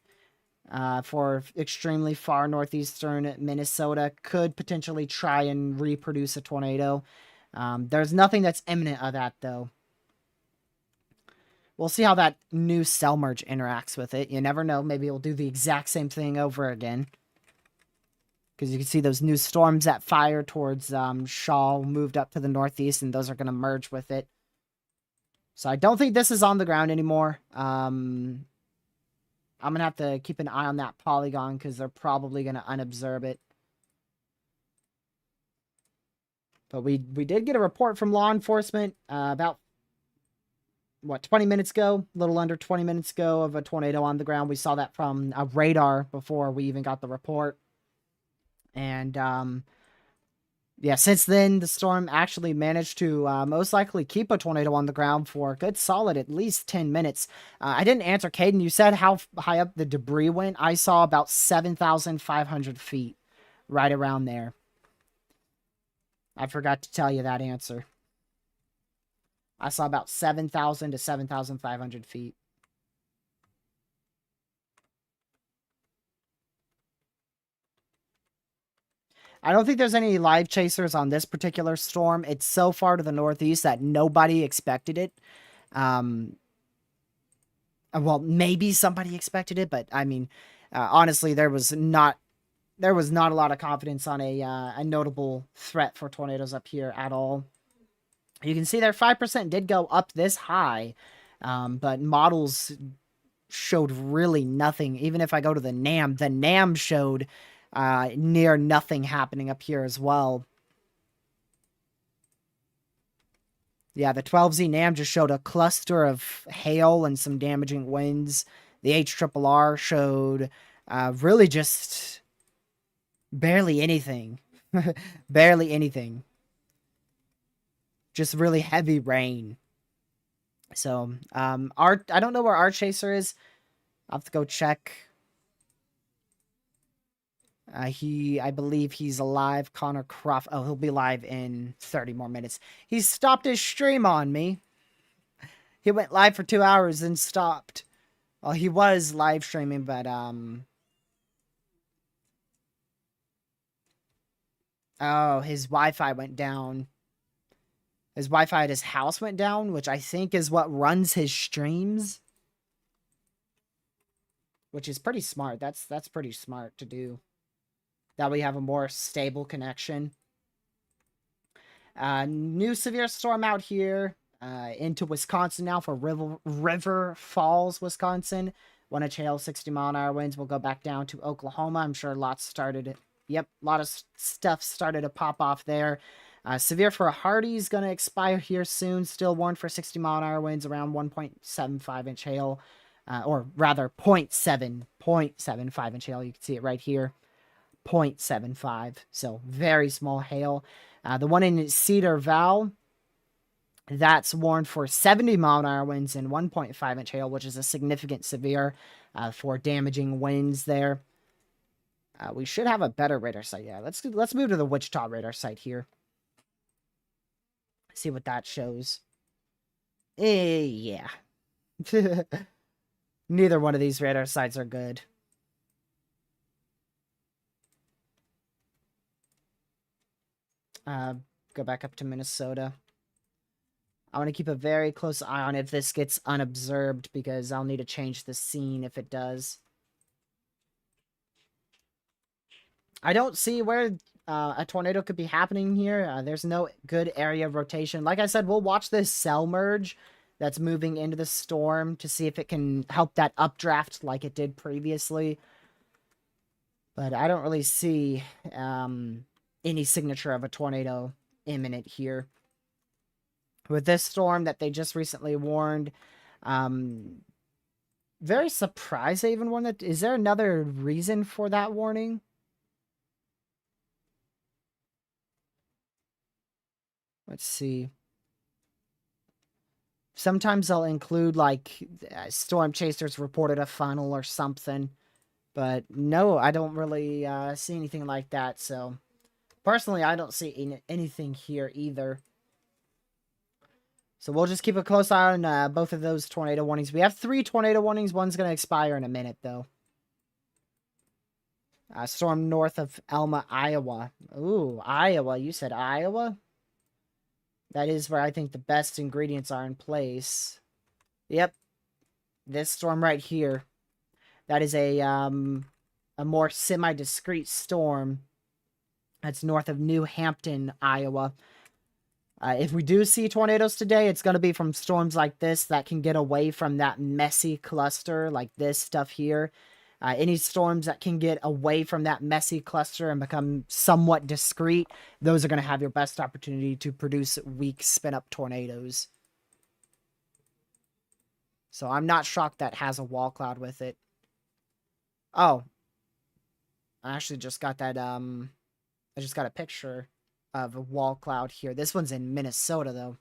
For extremely far northeastern Minnesota, could potentially try and reproduce a tornado. There's nothing that's imminent of that, though. We'll see how that new cell merge interacts with it. You never know. Maybe it'll do the exact same thing over again. Because you can see those new storms that fire towards Shaw moved up to the northeast, and those are going to merge with it. So I don't think this is on the ground anymore. I'm going to have to keep an eye on that polygon because they're probably going to unobserve it. But we did get a report from law enforcement about, 20 minutes ago? A little under 20 minutes ago of a tornado on the ground. We saw that from a radar before we even got the report. And, yeah, since then, the storm actually managed to most likely keep a tornado on the ground for a good solid at least 10 minutes. I didn't answer, Caden. You said how high up the debris went. I saw about 7,500 feet, right around there. I forgot to tell you that answer. I saw about 7,000 to 7,500 feet. I don't think there's any live chasers on this particular storm. It's so far to the northeast that nobody expected it. Well, maybe somebody expected it, but I mean, honestly, there was not a lot of confidence on a notable threat for tornadoes up here at all. You can see there 5% did go up this high. But models showed really nothing. Even if I go to the NAM showed near nothing happening up here as well. Yeah, the 12Z NAM just showed a cluster of hail and some damaging winds. The HRRR showed really just barely anything. Barely anything. Just really heavy rain. So, I don't know where our chaser is. I'll have to go check. I believe he's alive. Connor Croft. Oh, he'll be live in 30 more minutes. He stopped his stream on me. He went live for 2 hours and stopped. Well, he was live streaming, but, oh, his Wi-Fi went down. His Wi-Fi at his house went down, which I think is what runs his streams. Which is pretty smart. That's pretty smart to do. That way you have a more stable connection. New severe storm out here into Wisconsin now for River Falls, Wisconsin. 1-inch hail, 60-mile-an-hour winds will go back down to Oklahoma. I'm sure lots started. Yep, a lot of stuff started to pop off there. Severe for Hardy is going to expire here soon. Still warned for 60-mile-an-hour winds around 1.75-inch hail. Or rather 0.75-inch hail. You can see it right here. 0.75. So very small hail. The one in Cedar Val, that's warned for 70-mile-an-hour winds and 1.5-inch hail, which is a significant severe for damaging winds there. We should have a better radar site. Yeah, let's move to the Wichita radar site here. See what that shows. Yeah. Neither one of these radar sites are good. Go back up to Minnesota. I want to keep a very close eye on if this gets unobserved, because I'll need to change the scene if it does. I don't see where a tornado could be happening here. There's no good area of rotation. Like I said, we'll watch this cell merge that's moving into the storm to see if it can help that updraft like it did previously. But I don't really see any signature of a tornado imminent here. With this storm that they just recently warned, very surprised they even warned that. Is there another reason for that warning? Let's see. Sometimes they'll include, like, storm chasers reported a funnel or something. But no, I don't really see anything like that. So, personally, I don't see anything here either. So we'll just keep a close eye on both of those tornado warnings. We have 3 tornado warnings. One's going to expire in a minute, though. Storm north of Elma, Iowa. Ooh, Iowa. You said Iowa? That is where I think the best ingredients are in place. Yep. This storm right here. That is a more semi-discrete storm. That's north of New Hampton, Iowa. If we do see tornadoes today, it's going to be from storms like this that can get away from that messy cluster, like this stuff here. Any storms that can get away from that messy cluster and become somewhat discrete, those are going to have your best opportunity to produce weak spin-up tornadoes. So I'm not shocked that has a wall cloud with it. Oh. I actually just got that, I just got a picture of a wall cloud here. This one's in Minnesota, though.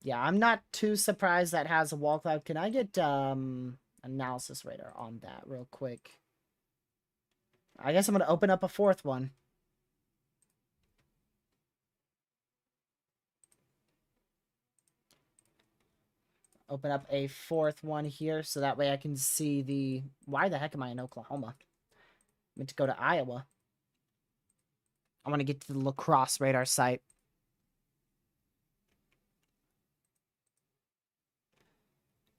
Yeah, I'm not too surprised that has a wall cloud. Can I get analysis radar on that real quick? I guess I'm going to open up a 4th one. Open up a 4th one here so that way I can see the... Why the heck am I in Oklahoma? I meant to go to Iowa. I want to get to the La Crosse radar site.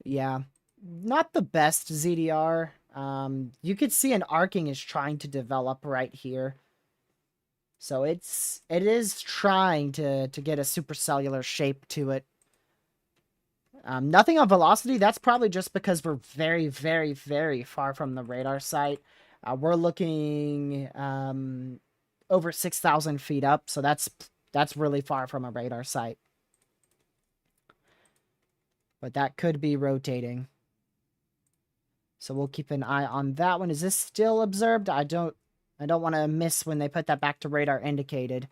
Yeah, not the best ZDR. You could see an arcing is trying to develop right here. So it is trying to get a supercellular shape to it. Nothing on velocity. That's probably just because we're very, very, very far from the radar site. We're looking over 6,000 feet up, so that's really far from a radar site. But that could be rotating. So we'll keep an eye on that one. Is this still observed? I don't want to miss when they put that back to radar indicated.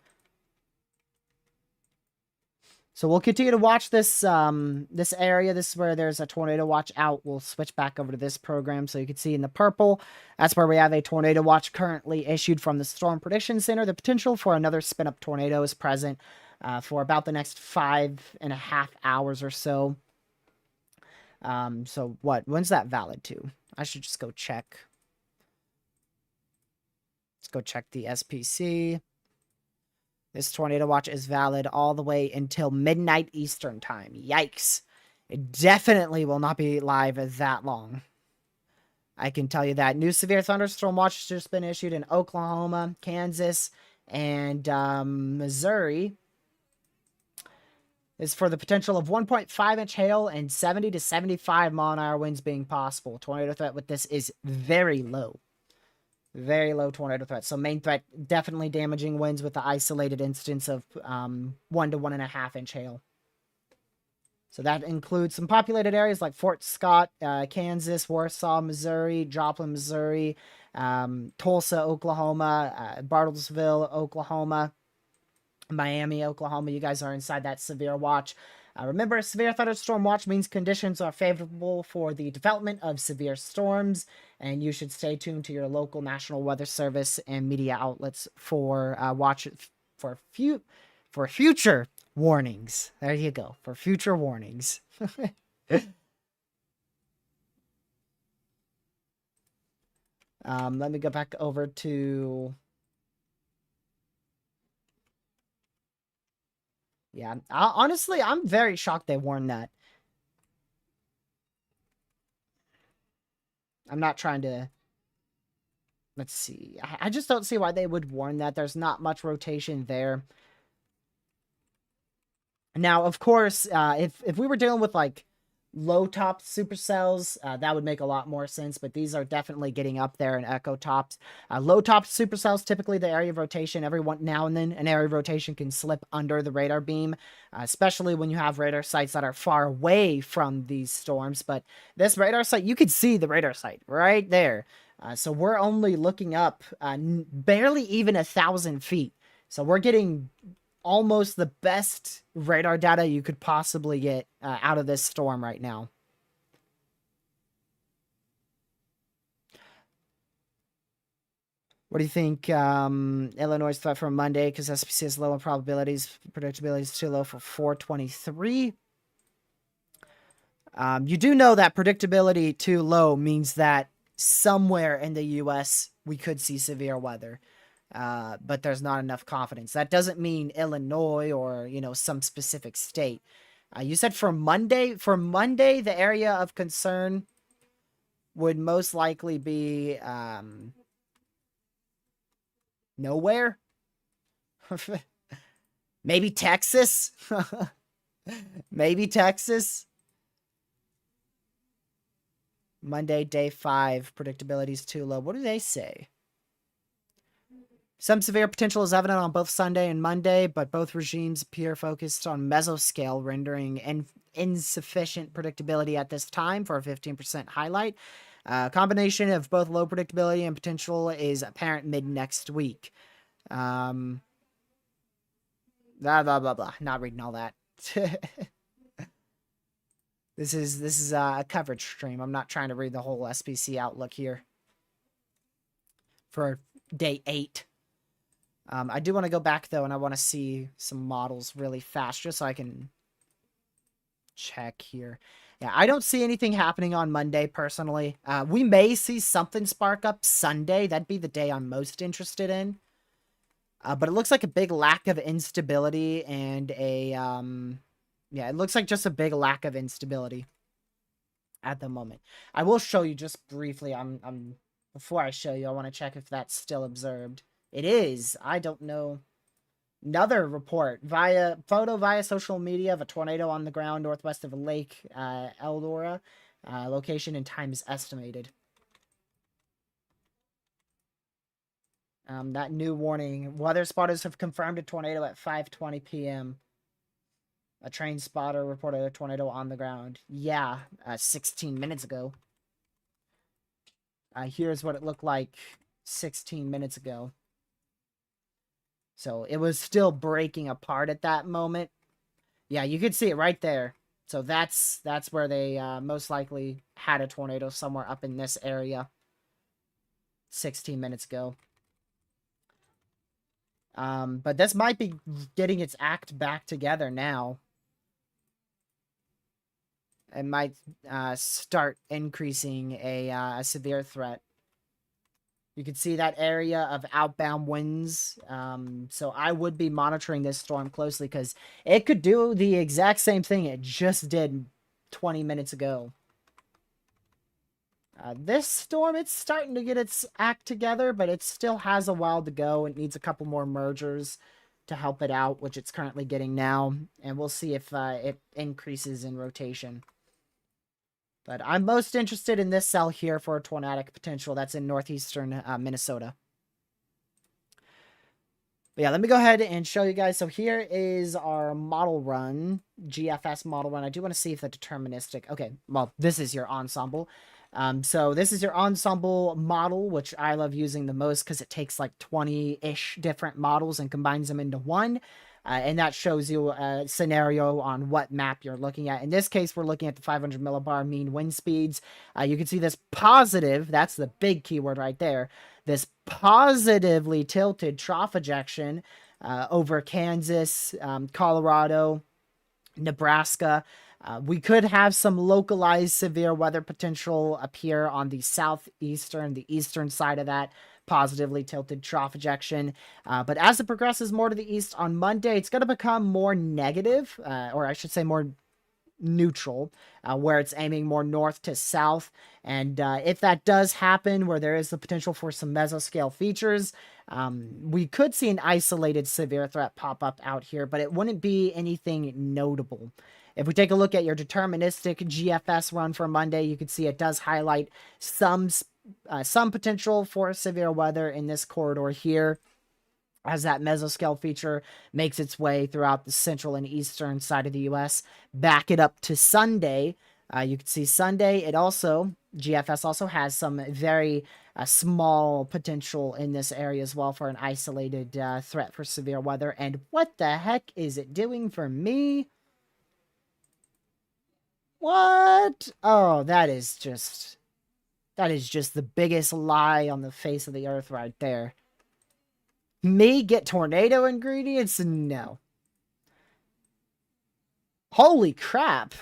So we'll continue to watch this this area. This is where there's a tornado watch out. We'll switch back over to this program so you can see in the purple. That's where we have a tornado watch currently issued from the Storm Prediction Center. The potential for another spin-up tornado is present for about the next 5.5 hours or so. So when's that valid to? I should just go check. Let's go check the SPC. This tornado watch is valid all the way until midnight Eastern time. Yikes. It definitely will not be live that long. I can tell you that. New severe thunderstorm watch has just been issued in Oklahoma, Kansas, and Missouri. Is for the potential of 1.5-inch hail and 70 to 75 mile-an-hour winds being possible. Tornado threat with this is very low. Very low tornado threat. So main threat, definitely damaging winds with the isolated instance of 1 to 1.5-inch hail. So that includes some populated areas like Fort Scott, Kansas, Warsaw, Missouri, Joplin, Missouri, Tulsa, Oklahoma, Bartlesville, Oklahoma, Miami, Oklahoma. You guys are inside that severe watch. Remember, a severe thunderstorm watch means conditions are favorable for the development of severe storms, and you should stay tuned to your local National Weather Service and media outlets for for future warnings. There you go, for future warnings. Let me go back over to... Yeah, honestly, I'm very shocked they warned that. I'm not trying to... Let's see. I just don't see why they would warn that. There's not much rotation there. Now, of course, if we were dealing with, like, low-topped supercells, that would make a lot more sense, but these are definitely getting up there in echo tops. Low-topped supercells, typically the area of rotation, every now and then an area of rotation can slip under the radar beam, especially when you have radar sites that are far away from these storms. But this radar site, you could see the radar site right there. So we're only looking up barely even 1,000 feet. So we're getting almost the best radar data you could possibly get out of this storm right now. What do you think? Illinois threat for Monday because SPC has low in probabilities. Predictability is too low for 423. You do know that predictability too low means that somewhere in the U.S. we could see severe weather. But there's not enough confidence. That doesn't mean Illinois or, some specific state. You said for Monday? For Monday, the area of concern would most likely be nowhere? Maybe Texas? Maybe Texas? Monday, day 5, predictability is too low. What do they say? Some severe potential is evident on both Sunday and Monday, but both regimes appear focused on mesoscale, rendering insufficient predictability at this time for a 15% highlight. Combination of both low predictability and potential is apparent mid-next week. Blah, blah, blah, blah. Not reading all that. This is a coverage stream. I'm not trying to read the whole SPC outlook here for day 8. I do want to go back, though, and I want to see some models really fast, just so I can check here. Yeah, I don't see anything happening on Monday, personally. We may see something spark up Sunday. That'd be the day I'm most interested in. But it looks like a big lack of instability and a... yeah, it looks like just a big lack of instability at the moment. I will show you just briefly. Before I show you, I want to check if that's still observed. It is. I don't know. Another report via social media of a tornado on the ground northwest of Lake Eldora. Location and time is estimated. That new warning. Weather spotters have confirmed a tornado at 5:20 p.m. A train spotter reported a tornado on the ground. Yeah, 16 minutes ago. Here's what it looked like 16 minutes ago. So it was still breaking apart at that moment. Yeah, you could see it right there. So that's where they most likely had a tornado, somewhere up in this area 16 minutes ago. But this might be getting its act back together now. It might start increasing a severe threat. You can see that area of outbound winds. So I would be monitoring this storm closely because it could do the exact same thing it just did 20 minutes ago. This storm, it's starting to get its act together, but it still has a while to go. It needs a couple more mergers to help it out, which it's currently getting now. And we'll see if it increases in rotation. But I'm most interested in this cell here for a tornadic potential. That's in northeastern Minnesota. But yeah, let me go ahead and show you guys. So here is our model run, GFS model run. I do want to see if the deterministic... Okay, well, this is your ensemble. So this is your ensemble model, which I love using the most because it takes like 20-ish different models and combines them into one. And that shows you a scenario on what map you're looking at. In this case, we're looking at the 500 millibar mean wind speeds. You can see this positive, that's the big keyword right there, this positively tilted trough ejection over Kansas, Colorado, Nebraska. We could have some localized severe weather potential appear on the southeastern, the eastern side of that positively tilted trough ejection. But as it progresses more to the east on Monday, it's going to become more negative, or I should say more neutral, where it's aiming more north to south. And if that does happen, where there is the potential for some mesoscale features, we could see an isolated severe threat pop up out here, but it wouldn't be anything notable. If we take a look at your deterministic GFS run for Monday, you can see it does highlight some potential for severe weather in this corridor here, as that mesoscale feature makes its way throughout the central and eastern side of the U.S. Back it up to Sunday. You can see Sunday, GFS also has some very small potential in this area as well for an isolated threat for severe weather. And what the heck is it doing for me? What? Oh, that is just the biggest lie on the face of the earth right there. Me get tornado ingredients? No. Holy crap.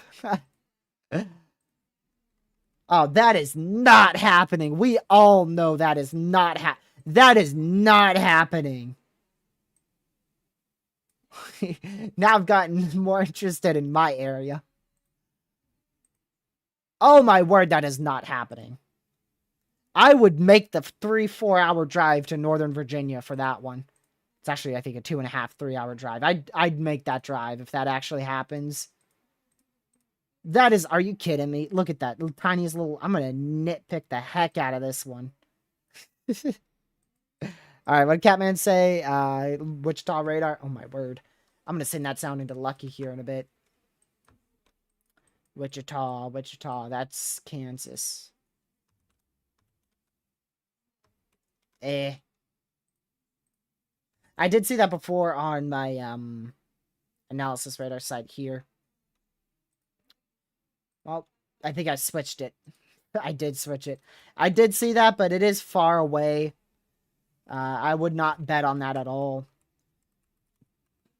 Oh, that is not happening. We all know that is not happening. Now I've gotten more interested in my area. Oh my word, that is not happening. I would make the 3-4 hour drive to Northern Virginia for that one. It's actually, I think, a 2.5, 3 hour drive. I'd make that drive if that actually happens. That is, are you kidding me? Look at that. The tiniest little, I'm going to nitpick the heck out of this one. Alright, what did Catman say? Wichita radar. Oh my word. I'm going to send that sound into Lucky here in a bit. Wichita, that's Kansas. I did see that before on my analysis radar site here. Well, I think I switched it. I did switch it. I did see that, but it is far away. I would not bet on that at all.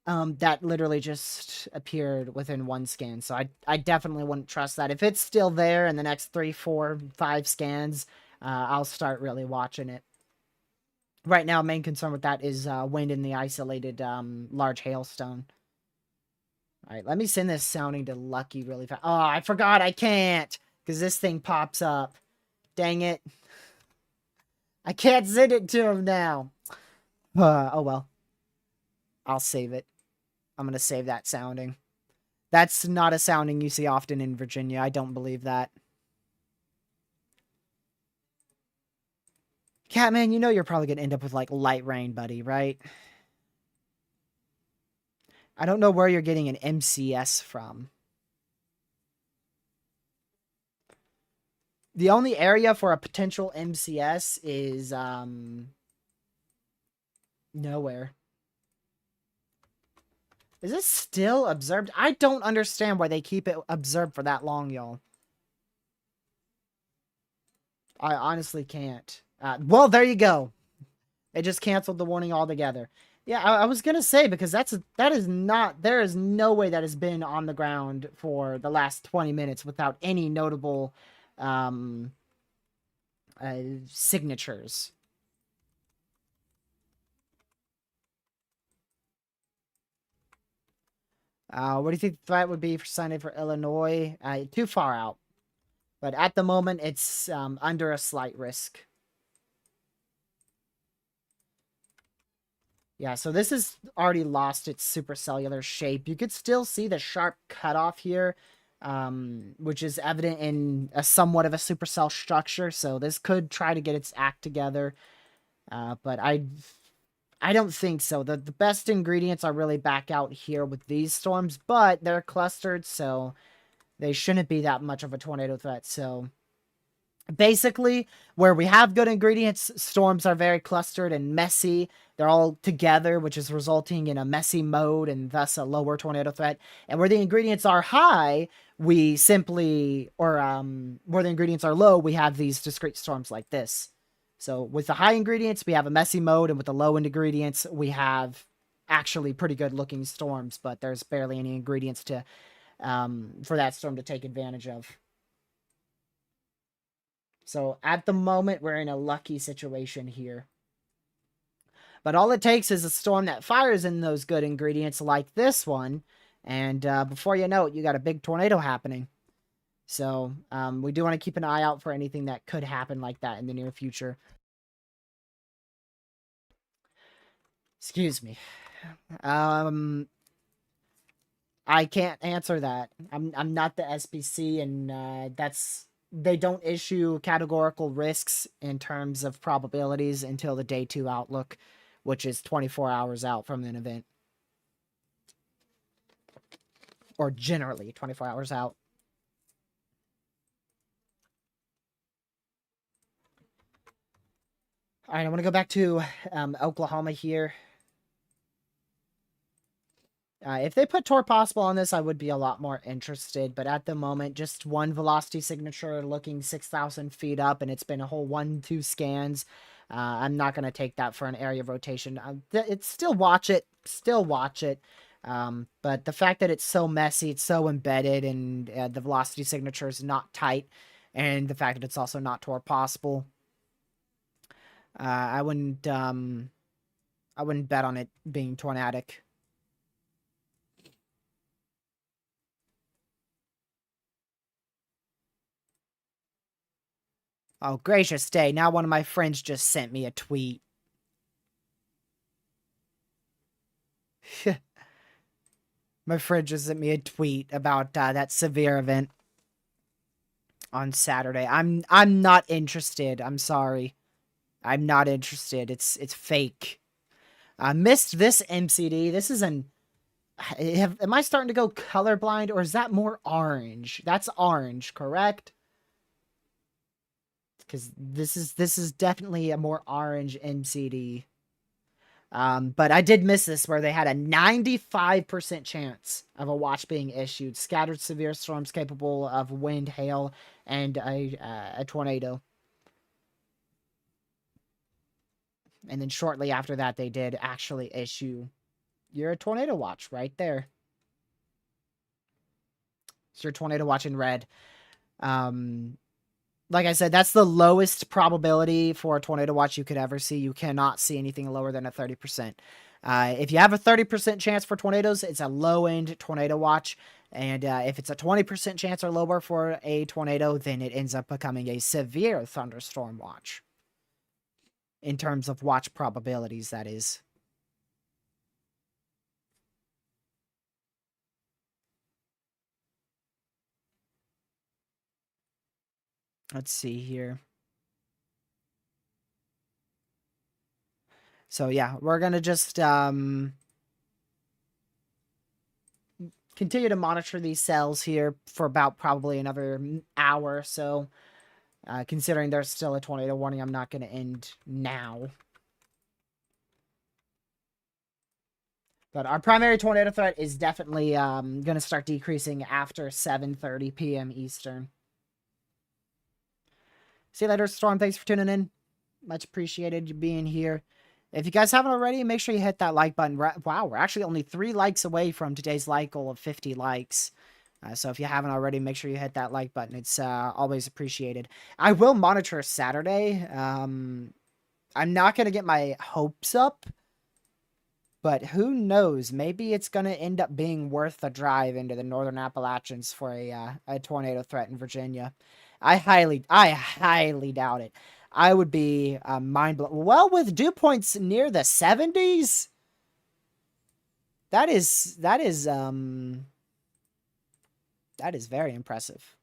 That literally just appeared within one scan, so I definitely wouldn't trust that. If it's still there in the next 3, 4, 5 scans, I'll start really watching it. Right now, main concern with that is wind in the isolated large hailstone. Alright, let me send this sounding to Lucky really fast. Oh, I forgot I can't, because this thing pops up. Dang it. I can't send it to him now. Oh well. I'll save it. I'm going to save that sounding. That's not a sounding you see often in Virginia. I don't believe that. Catman, you know you're probably going to end up with, like, light rain, buddy, right? I don't know where you're getting an MCS from. The only area for a potential MCS is, nowhere. Is this still observed? I don't understand why they keep it observed for that long, y'all. I honestly can't. Well, there you go. They just canceled the warning altogether. Yeah, I was gonna say, because there is no way that has been on the ground for the last 20 minutes without any notable signatures. What do you think the threat would be for Sunday for Illinois? Too far out. But at the moment, it's under a slight risk. Yeah, so this has already lost its supercellular shape. You could still see the sharp cutoff here, which is evident in a somewhat of a supercell structure. So this could try to get its act together. But I don't think so. The best ingredients are really back out here with these storms, but they're clustered, so they shouldn't be that much of a tornado threat. So basically, where we have good ingredients, storms are very clustered and messy. They're all together, which is resulting in a messy mode and thus a lower tornado threat. And where the ingredients are high, we simply, or where the ingredients are low, we have these discrete storms like this. So with the high ingredients, we have a messy mode, and with the low end ingredients, we have actually pretty good looking storms, but there's barely any ingredients to for that storm to take advantage of. So at the moment, we're in a lucky situation here. But all it takes is a storm that fires in those good ingredients like this one, and before you know it, you got a big tornado happening. So we do want to keep an eye out for anything that could happen like that in the near future. Excuse me. I can't answer that. I'm not the SBC, and they don't issue categorical risks in terms of probabilities until the day 2 outlook, which is 24 hours out from an event. Or generally 24 hours out. All right, I want to go back to Oklahoma here. If they put Tor Possible on this, I would be a lot more interested. But at the moment, just one velocity signature looking 6,000 feet up, and it's been a whole 1-2 scans. I'm not going to take that for an area of rotation. It's still watch it. Still watch it. But the fact that it's so messy, it's so embedded, and the velocity signature is not tight, and the fact that it's also not Tor Possible, I wouldn't bet on it being tornadic. Oh, gracious day. Now one of my friends just sent me a tweet. My friend just sent me a tweet about that severe event on Saturday. I'm not interested. I'm sorry. I'm not interested. It's fake. I missed this MCD. This is am I starting to go colorblind, or is that more orange? That's orange, correct? Because this is definitely a more orange MCD. But I did miss this, where they had a 95% chance of a watch being issued. Scattered severe storms capable of wind, hail, and a tornado. And then shortly after that, they did actually issue your tornado watch right there. It's your tornado watch in red. Like I said, that's the lowest probability for a tornado watch you could ever see. You cannot see anything lower than a 30%. If you have a 30% chance for tornadoes, it's a low-end tornado watch. And if it's a 20% chance or lower for a tornado, then it ends up becoming a severe thunderstorm watch. In terms of watch probabilities, that is. Let's see here. So yeah, we're gonna just continue to monitor these cells here for about probably another hour or so. Considering there's still a tornado warning, I'm not going to end now. But our primary tornado threat is definitely going to start decreasing after 7:30 p.m. Eastern. See you later, Storm. Thanks for tuning in. Much appreciated you being here. If you guys haven't already, make sure you hit that like button. Wow, we're actually only 3 likes away from today's like goal of 50 likes. So if you haven't already, make sure you hit that like button. It's always appreciated. I will monitor Saturday. I'm not going to get my hopes up, but who knows? Maybe it's going to end up being worth the drive into the Northern Appalachians for a tornado threat in Virginia. I highly doubt it. I would be mind blown. Well, with dew points near the 70s, that is very impressive.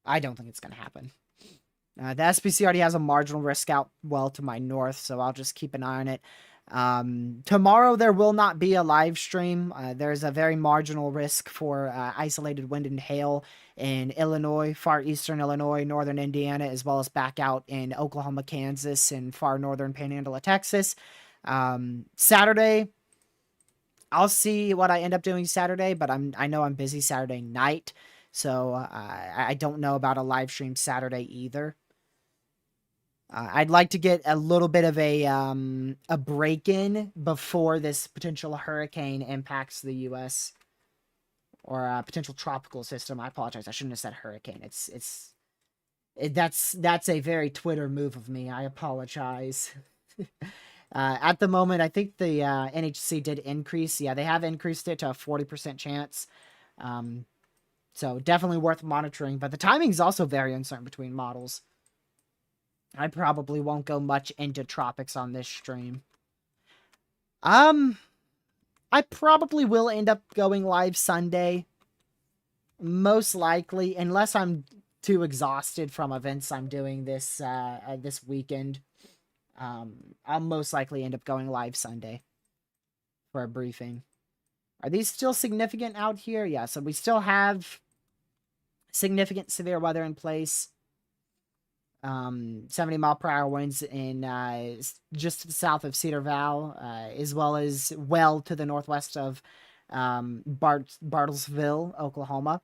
I don't think it's going to happen. The SPC already has a marginal risk out well to my north, so I'll just keep an eye on it. Tomorrow there will not be a live stream. There's a very marginal risk for isolated wind and hail in Illinois, far eastern Illinois, northern Indiana, as well as back out in Oklahoma, Kansas, and far northern Panhandle of Texas. Saturday, I'll see what I end up doing Saturday, but I know I'm busy Saturday night, so I don't know about a live stream Saturday either. I'd like to get a little bit of a break in before this potential hurricane impacts the U.S. or a potential tropical system. I apologize. I shouldn't have said hurricane. That's a very Twitter move of me. I apologize. At the moment, I think the NHC did increase. Yeah, they have increased it to a 40% chance. So definitely worth monitoring. But the timing is also very uncertain between models. I probably won't go much into tropics on this stream. I probably will end up going live Sunday. Most likely, unless I'm too exhausted from events I'm doing this this weekend. I'll most likely end up going live Sunday for a briefing. Are these still significant out here? Yeah, so we still have significant severe weather in place. 70-mile-per-hour winds in just to the south of Cedar Val, as well as well to the northwest of Bartlesville, Oklahoma.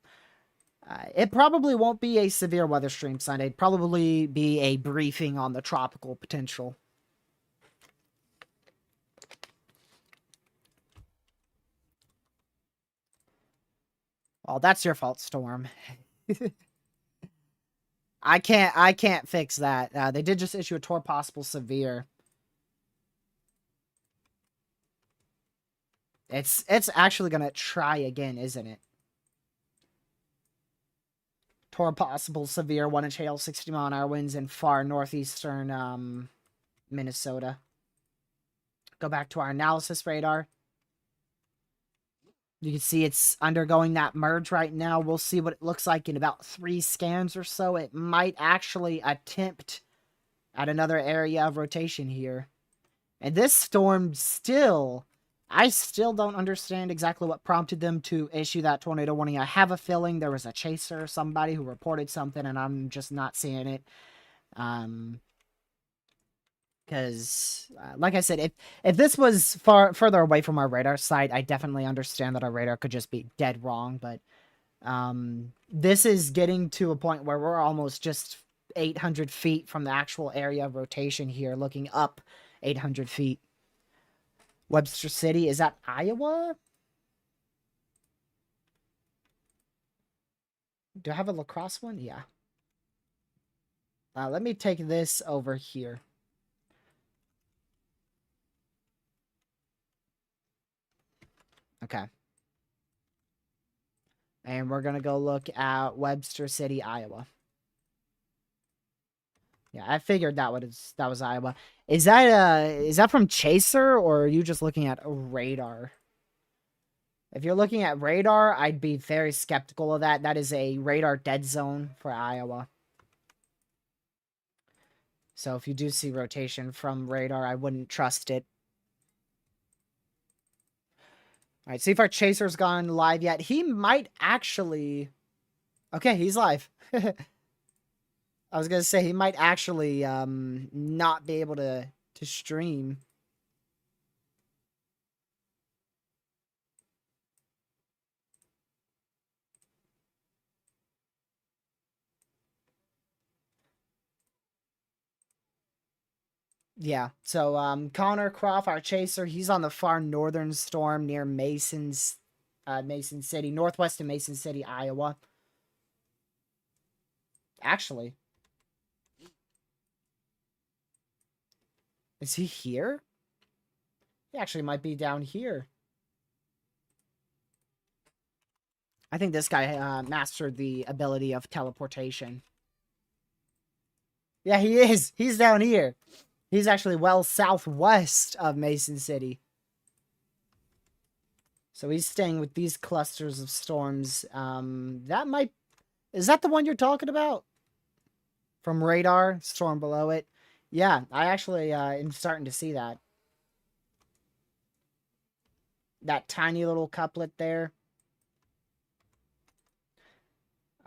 It probably won't be a severe weather stream Sunday. It'd probably be a briefing on the tropical potential. Well, that's your fault, Storm. I can't fix that. They did just issue a Tor possible severe. It's actually gonna try again, isn't it? Tor possible severe 1-inch hail, 60-mile-an-hour winds in far northeastern Minnesota. Go back to our analysis radar. You can see it's undergoing that merge right now. We'll see what it looks like in about 3 scans or so. It might actually attempt at another area of rotation here. And this storm I still don't understand exactly what prompted them to issue that tornado warning. I have a feeling there was a chaser or somebody who reported something and I'm just not seeing it. Because, like I said, if this was further away from our radar site, I definitely understand that our radar could just be dead wrong. But this is getting to a point where we're almost just 800 feet from the actual area of rotation here, looking up 800 feet. Webster City, is that Iowa? Do I have a La Crosse one? Yeah. Let me take this over here. Okay. And we're going to go look at Webster City, Iowa. Yeah, I figured that was Iowa. Is that from Chaser or are you just looking at a radar? If you're looking at radar, I'd be very skeptical of that. That is a radar dead zone for Iowa. So if you do see rotation from radar, I wouldn't trust it. All right, see if our chaser's gone live yet. He might actually... Okay, he's live. I was going to say, he might actually not be able to stream. Yeah, so Connor Croft, our chaser, he's on the far northern storm near Mason City, northwest of Mason City, Iowa. Actually, is he here? He actually might be down here. I think this guy mastered the ability of teleportation. Yeah, he is. He's down here. He's actually well southwest of Mason City. So he's staying with these clusters of storms. That might... Is that the one you're talking about? From radar, storm below it. Yeah, I actually am starting to see that. That tiny little couplet there.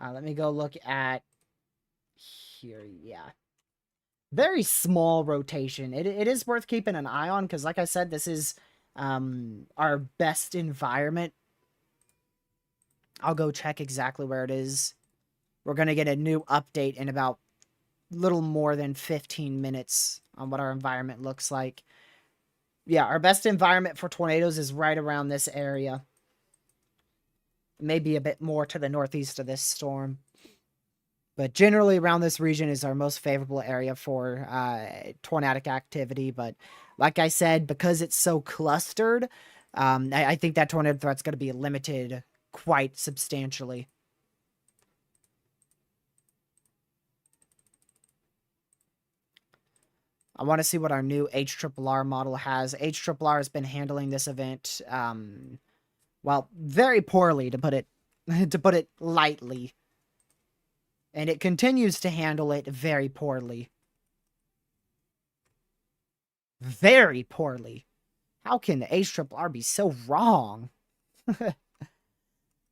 Let me go look at here. Yeah. Very small rotation. It is worth keeping an eye on because, like I said, this is our best environment. I'll go check exactly where it is. We're going to get a new update in about little more than 15 minutes on what our environment looks like. Yeah, our best environment for tornadoes is right around this area. Maybe a bit more to the northeast of this storm. But generally around this region is our most favorable area for tornadic activity. But like I said, because it's so clustered, I think that tornado threat's going to be limited quite substantially. I want to see what our new HRRR model has. HRRR has been handling this event, well, very poorly, to put it lightly. And it continues to handle it very poorly. Very poorly. How can the HRRR be so wrong?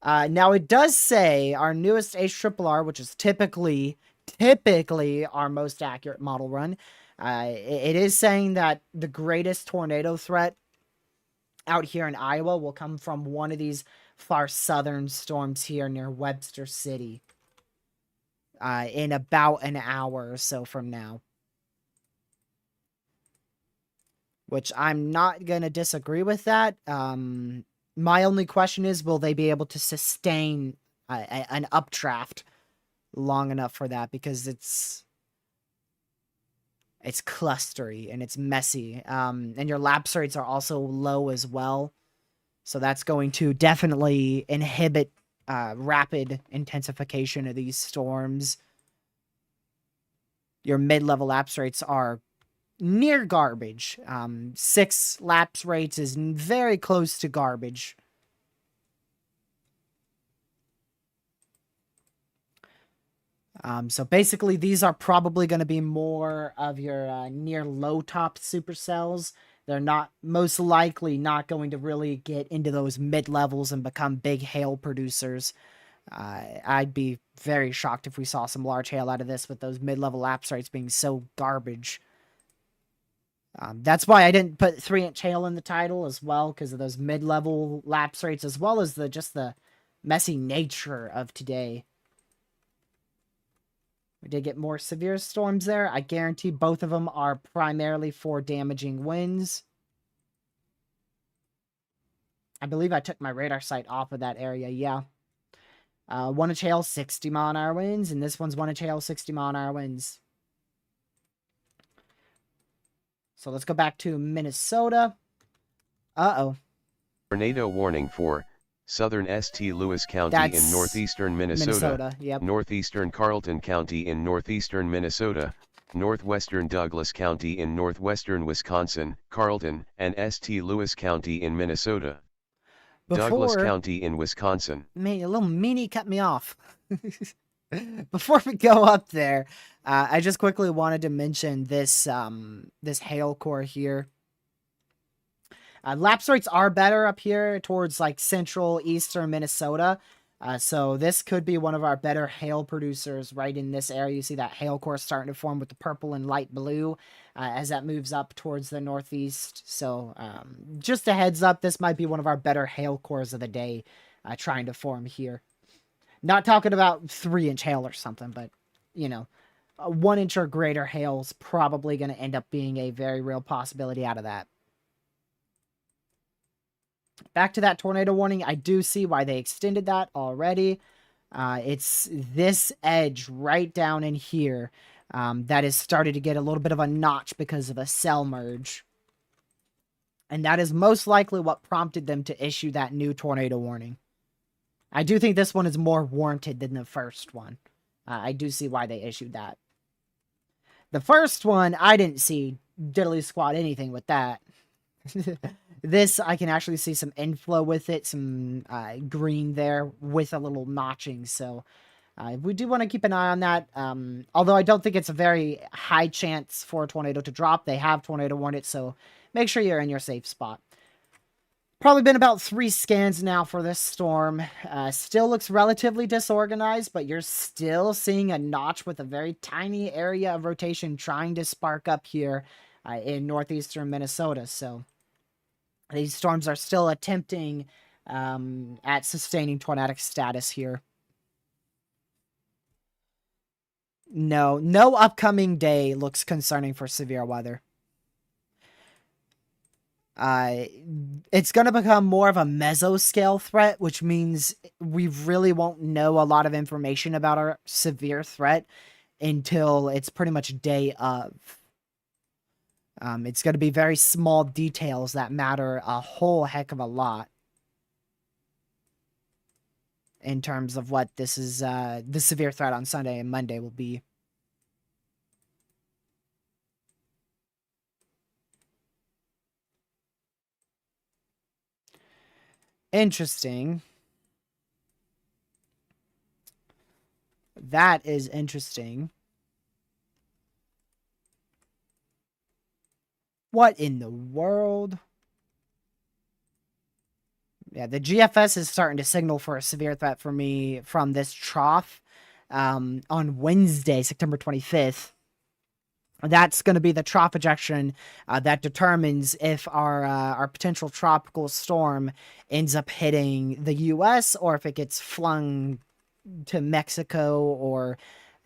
Now, it does say our newest HRRR, which is typically our most accurate model run, it is saying that the greatest tornado threat out here in Iowa will come from one of these far southern storms here near Webster City. In about an hour or so from now. Which I'm not going to disagree with that. My only question is, will they be able to sustain an updraft long enough for that? Because it's clustery and it's messy. And your lapse rates are also low as well. So that's going to definitely inhibit rapid intensification of these storms. Your mid-level lapse rates are near garbage. 6 lapse rates is very close to garbage. So basically, these are probably going to be more of your near low-top supercells. They're not, most likely not going to really get into those mid-levels and become big hail producers. I'd be very shocked if we saw some large hail out of this with those mid-level lapse rates being so garbage. That's why I didn't put 3-inch hail in the title as well, because of those mid-level lapse rates, as well as just the messy nature of today. We did get more severe storms there. I guarantee both of them are primarily for damaging winds. I believe I took my radar sight off of that area, yeah. 1-inch hail, 60 mile an hour winds, and this one's 1-inch hail, 60 mile an hour winds. So let's go back to Minnesota. Uh-oh. Tornado warning for southern St. Louis County in northeastern Minnesota, yep. Northeastern Carleton County in northeastern Minnesota, northwestern Douglas County in northwestern Wisconsin, Carleton, and St. Louis County in Minnesota. Douglas Before, County in Wisconsin. man, a little meanie cut me off. Before we go up there, I just quickly wanted to mention this hail core here. Lapse rates are better up here towards like central eastern Minnesota. So this could be one of our better hail producers right in this area. You see that hail core starting to form with the purple and light blue as that moves up towards the northeast. So just a heads up, this might be one of our better hail cores of the day trying to form here. Not talking about 3-inch hail or something, but you know, a 1-inch or greater hail is probably going to end up being a very real possibility out of that. Back to that tornado warning, I do see why they extended that already. It's this edge right down in here that has started to get a little bit of a notch because of a cell merge. And that is most likely what prompted them to issue that new tornado warning. I do think this one is more warranted than the first one. I do see why they issued that. The first one, I didn't see diddly squat anything with that. This, I can actually see some inflow with it, some green there with a little notching. So we do want to keep an eye on that. Although I don't think it's a very high chance for a tornado to drop. They have tornado warned it, so make sure you're in your safe spot. Probably been about 3 scans now for this storm. Still looks relatively disorganized, but you're still seeing a notch with a very tiny area of rotation trying to spark up here in northeastern Minnesota. So these storms are still attempting at sustaining tornadic status here. No upcoming day looks concerning for severe weather. It's going to become more of a mesoscale threat, which means we really won't know a lot of information about our severe threat until it's pretty much day of. It's going to be very small details that matter a whole heck of a lot in terms of what this is, the severe threat on Sunday and Monday will be. Interesting. That is interesting. What in the world? Yeah, the GFS is starting to signal for a severe threat for me from this trough on Wednesday, September 25th. That's going to be the trough ejection that determines if our potential tropical storm ends up hitting the U.S. or if it gets flung to Mexico or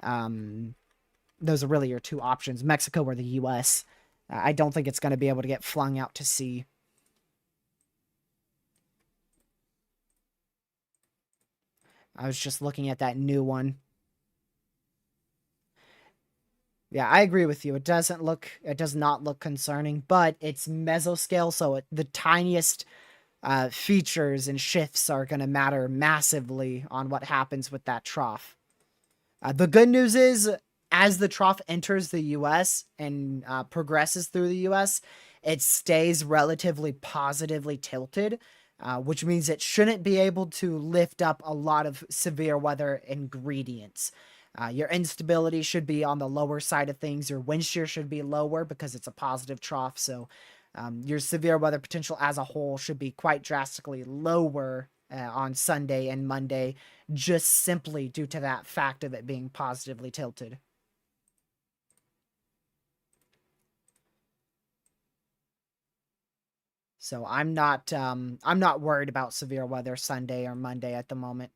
those are really your 2 options, Mexico or the U.S. I don't think it's going to be able to get flung out to sea. I was just looking at that new one. Yeah, I agree with you. It does not look concerning, but it's mesoscale, so the tiniest features and shifts are going to matter massively on what happens with that trough. The good news is, as the trough enters the U.S. and progresses through the U.S., it stays relatively positively tilted, which means it shouldn't be able to lift up a lot of severe weather ingredients. Your instability should be on the lower side of things. Your wind shear should be lower because it's a positive trough. So your severe weather potential as a whole should be quite drastically lower on Sunday and Monday, just simply due to that fact of it being positively tilted. So I'm not worried about severe weather Sunday or Monday at the moment.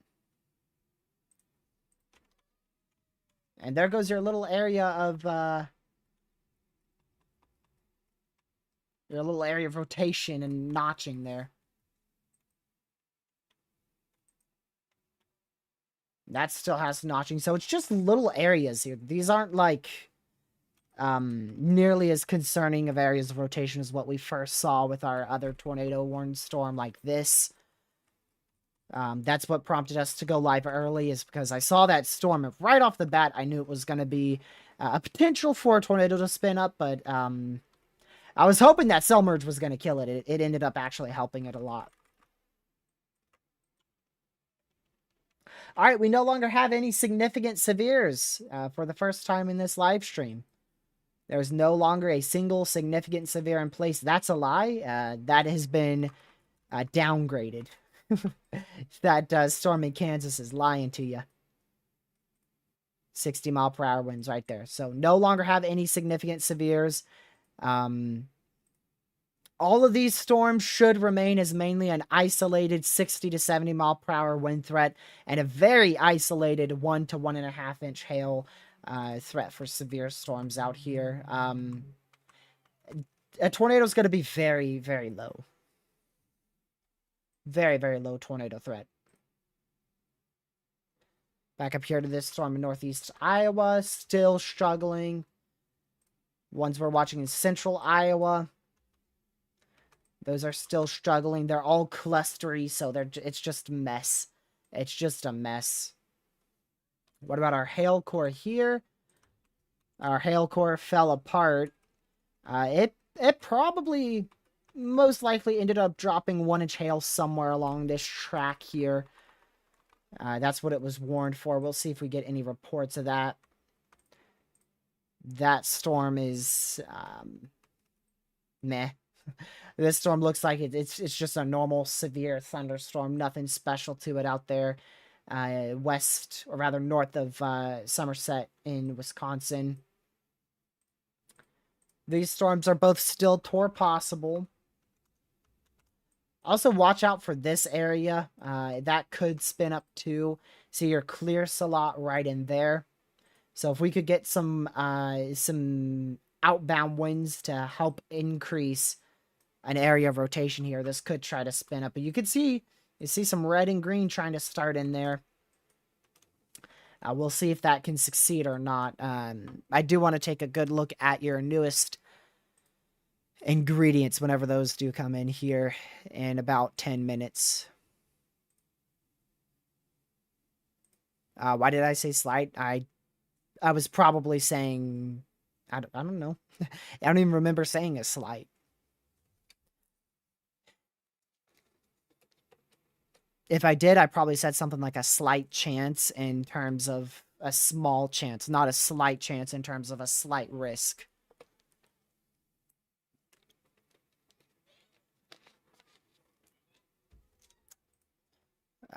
And there goes your little area of rotation and notching there. That still has notching, so it's just little areas here. These aren't like nearly as concerning of areas of rotation as what we first saw with our other tornado warned storm like this. That's what prompted us to go live early, is because I saw that storm and right off the bat I knew it was going to be a potential for a tornado to spin up, but I was hoping that cell merge was going to kill it. It ended up actually helping it a lot. All right, we no longer have any significant severes for the first time in this live stream. There's no longer a single significant severe in place. That's a lie. That has been downgraded. That storm in Kansas is lying to you. 60-mile-per-hour winds right there. So no longer have any significant severes. All of these storms should remain as mainly an isolated 60 to 70 mile per hour wind threat and a very isolated 1 to 1.5 inch hail threat for severe storms out here. A tornado is going to be very, very low. Very, very low tornado threat. Back up here to this storm in northeast Iowa, still struggling. Ones we're watching in central Iowa, those are still struggling. They're all clustery, so it's just a mess. It's just a mess. What about our hail core here? Our hail core fell apart. It probably most likely ended up dropping 1-inch hail somewhere along this track here. That's what it was warned for. We'll see if we get any reports of that. That storm is meh. This storm looks like it's just a normal severe thunderstorm. Nothing special to it out there. West, or rather north of Somerset in Wisconsin. These storms are both still tour possible. Also, watch out for this area. That could spin up too. See your clear slot right in there. So if we could get some outbound winds to help increase an area of rotation here, this could try to spin up. But you see some red and green trying to start in there. We'll see if that can succeed or not. I do want to take a good look at your newest ingredients whenever those do come in here in about 10 minutes. Why did I say slight? I was probably saying, I don't know. I don't even remember saying a slight. If I did, I probably said something like a slight chance in terms of a small chance, not a slight chance in terms of a slight risk.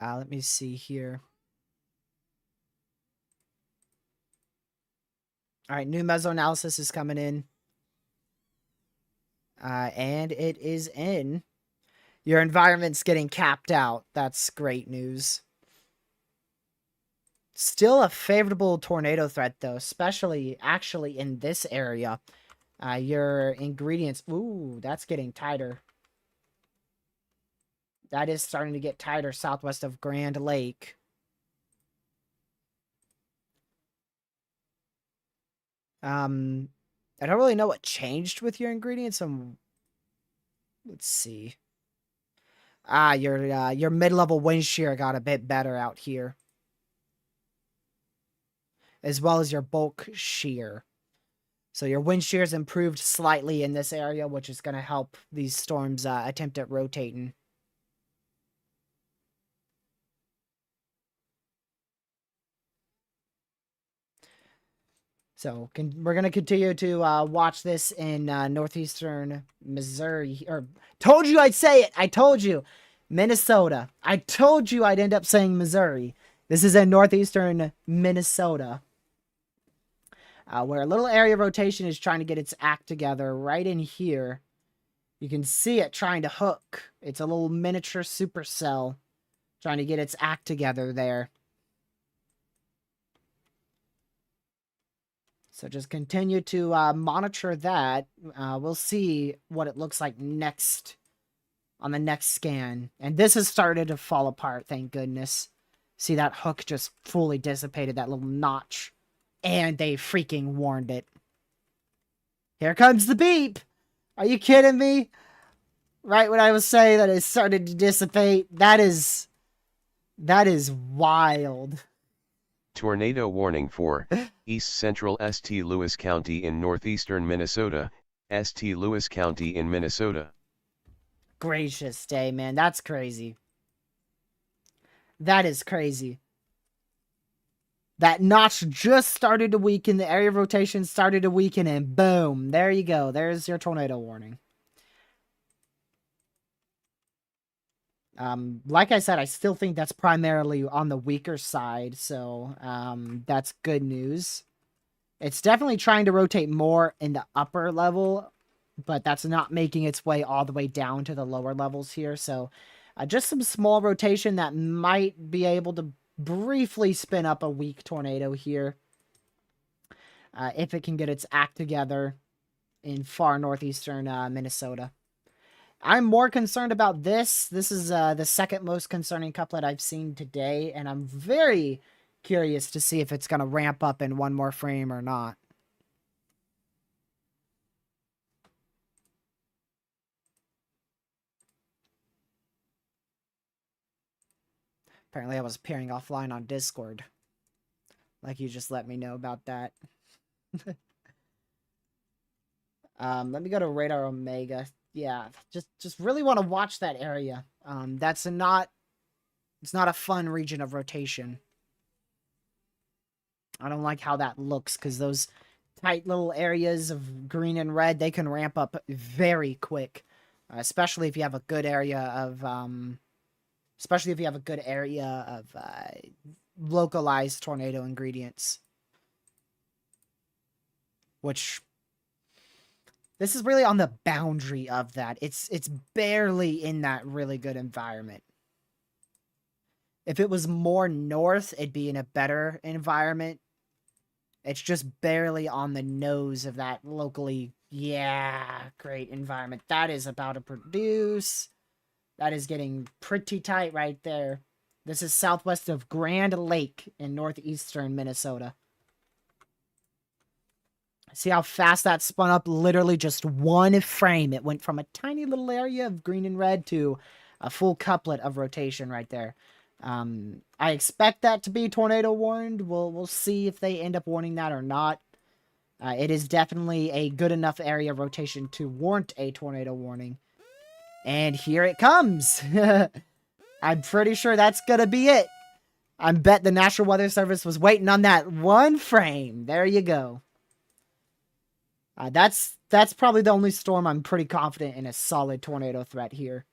Let me see here. All right, new mesoanalysis is coming in. And it is in. Your environment's getting capped out. That's great news. Still a favorable tornado threat, though, especially actually in this area. Your ingredients... Ooh, that's getting tighter. That is starting to get tighter southwest of Grand Lake. I don't really know what changed with your ingredients. Let's see. Your mid-level wind shear got a bit better out here. As well as your bulk shear. So your wind shear's improved slightly in this area, which is going to help these storms attempt at rotating. So we're going to continue to watch this in northeastern Missouri. Or told you I'd say it. I told you. Minnesota. I told you I'd end up saying Missouri. This is in northeastern Minnesota. Where a little area rotation is trying to get its act together right in here. You can see it trying to hook. It's a little miniature supercell trying to get its act together there. So just continue to monitor that. We'll see what it looks like next on the next scan. And this has started to fall apart, thank goodness. See, that hook just fully dissipated that little notch. And they freaking warned it. Here comes the beep! Are you kidding me? Right when I was saying that it started to dissipate. That is wild. Tornado warning for East Central St. Louis County in northeastern Minnesota, St. Louis County in Minnesota. Gracious day, man. That's crazy. That is crazy. That notch just started to weaken. The area of rotation started to weaken, and boom, there you go. There's your tornado warning. Like I said, I still think that's primarily on the weaker side, so that's good news. It's definitely trying to rotate more in the upper level, but that's not making its way all the way down to the lower levels here. So just some small rotation that might be able to briefly spin up a weak tornado here. If it can get its act together in far northeastern Minnesota. I'm more concerned about this. This is the second most concerning couplet I've seen today, and I'm very curious to see if it's going to ramp up in one more frame or not. Apparently I was appearing offline on Discord. Like you just let me know about that. Let me go to Radar Omega. Yeah, just really want to watch that area. It's not a fun region of rotation. I don't like how that looks because those tight little areas of green and red, they can ramp up very quick, especially if you have a good area of localized tornado ingredients. Which this is really on the boundary of that. It's barely in that really good environment. If it was more north, it'd be in a better environment. It's just barely on the nose of that locally, yeah, great environment. That is about to produce. That is getting pretty tight right there. This is southwest of Grand Lake in northeastern Minnesota. See how fast that spun up? Literally just one frame. It went from a tiny little area of green and red to a full couplet of rotation right there. I expect that to be tornado warned. We'll see if they end up warning that or not. It is definitely a good enough area of rotation to warrant a tornado warning. And here it comes. I'm pretty sure that's gonna be it. I bet the National Weather Service was waiting on that one frame. There you go. That's probably the only storm I'm pretty confident in a solid tornado threat here.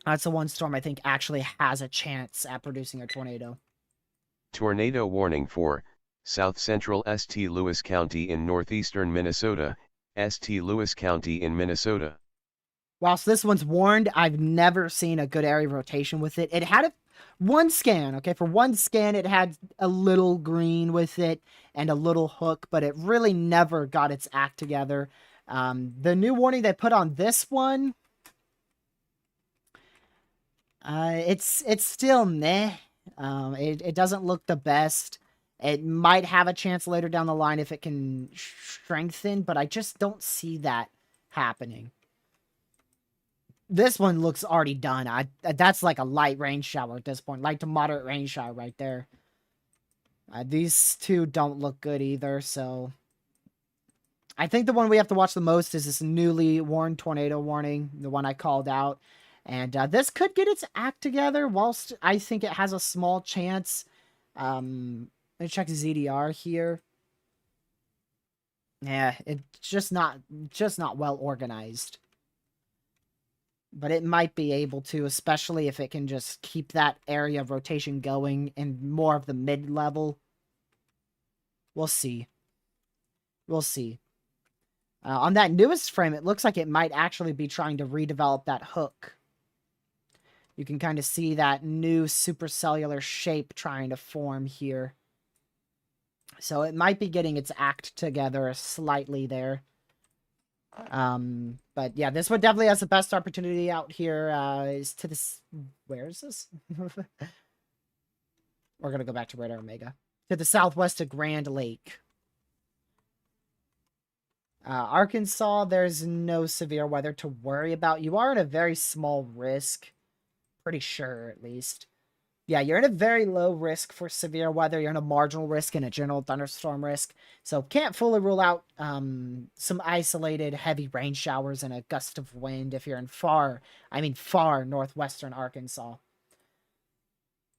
That's the one storm I think actually has a chance at producing a tornado. Tornado warning for South Central St. Louis County in northeastern Minnesota, St. Louis County in Minnesota. Whilst this one's warned, I've never seen a good area rotation with it. It had one scan, okay? For one scan, it had a little green with it and a little hook, but it really never got its act together. The new warning they put on this one, it's still meh. It doesn't look the best. It might have a chance later down the line if it can strengthen, but I just don't see that happening. This one looks already done. That's like a light rain shower at this point. Light to moderate rain shower right there. These two don't look good either, so... I think the one we have to watch the most is this newly warned tornado warning, the one I called out. And this could get its act together, whilst I think it has a small chance. Let me check ZDR here. Yeah, it's just not well organized. But it might be able to, especially if it can just keep that area of rotation going in more of the mid-level. We'll see. We'll see. On that newest frame, it looks like it might actually be trying to redevelop that hook. You can kind of see that new supercellular shape trying to form here. So it might be getting its act together slightly there. But yeah, this one definitely has the best opportunity out here, is to this... Where is this? We're gonna go back to Radar Omega. To the southwest of Grand Lake. Arkansas, there's no severe weather to worry about. You are at a very small risk. Pretty sure, at least. Yeah, you're in a very low risk for severe weather. You're in a marginal risk and a general thunderstorm risk. So can't fully rule out some isolated heavy rain showers and a gust of wind if you're in far northwestern Arkansas.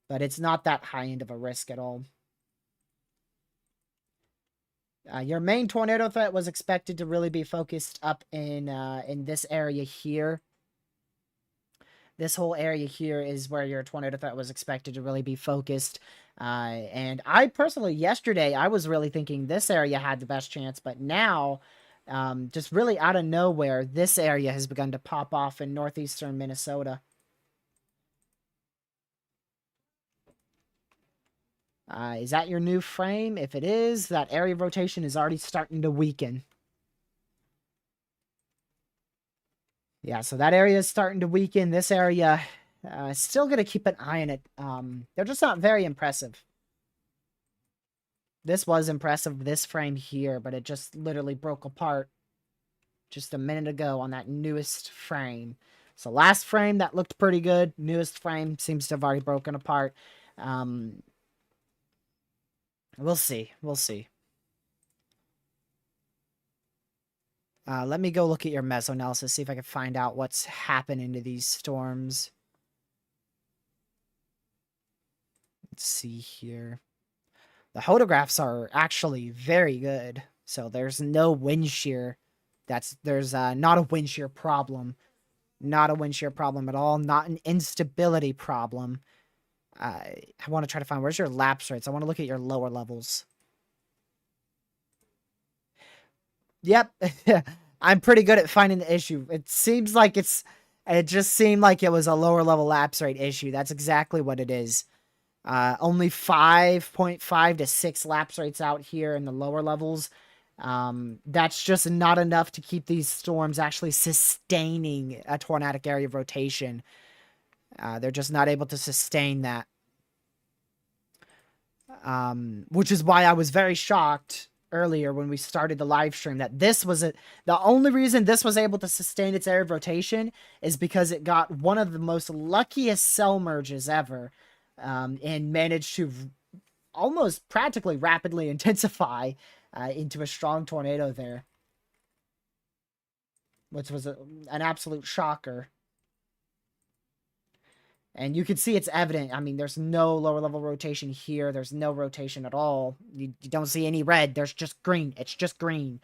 but it's not that high end of a risk at all. Your main tornado threat was expected to really be focused up in this area here. This whole area here is where your tornado threat was expected to really be focused. And I personally, yesterday, I was really thinking this area had the best chance, but now, just really out of nowhere, this area has begun to pop off in northeastern Minnesota. Is that your new frame? If it is, that area of rotation is already starting to weaken. Yeah, so that area is starting to weaken. This area, still going to keep an eye on it. They're just not very impressive. This was impressive, this frame here, but it just literally broke apart just a minute ago on that newest frame. So last frame, that looked pretty good. Newest frame seems to have already broken apart. We'll see. We'll see. Let me go look at your mesoanalysis, see if I can find out what's happening to these storms. Let's see here. The photographs are actually very good. So there's no wind shear. There's not a wind shear problem. Not a wind shear problem at all. Not an instability problem. I want to try to find, where's your lapse rates? I want to look at your lower levels. Yep. I'm pretty good at finding the issue. It just seemed like it was a lower level lapse rate issue. That's exactly what it is. Only 5.5 to 6 lapse rates out here in the lower levels. That's just not enough to keep these storms actually sustaining a tornadic area of rotation. They're just not able to sustain that. Which is why I was very shocked earlier when we started the live stream that the only reason this was able to sustain its area of rotation is because it got one of the most luckiest cell merges ever, and managed to almost practically rapidly intensify into a strong tornado there, which was an absolute shocker. And you can see it's evident. I mean, there's no lower level rotation here. There's no rotation at all. You don't see any red. There's just green. It's just green.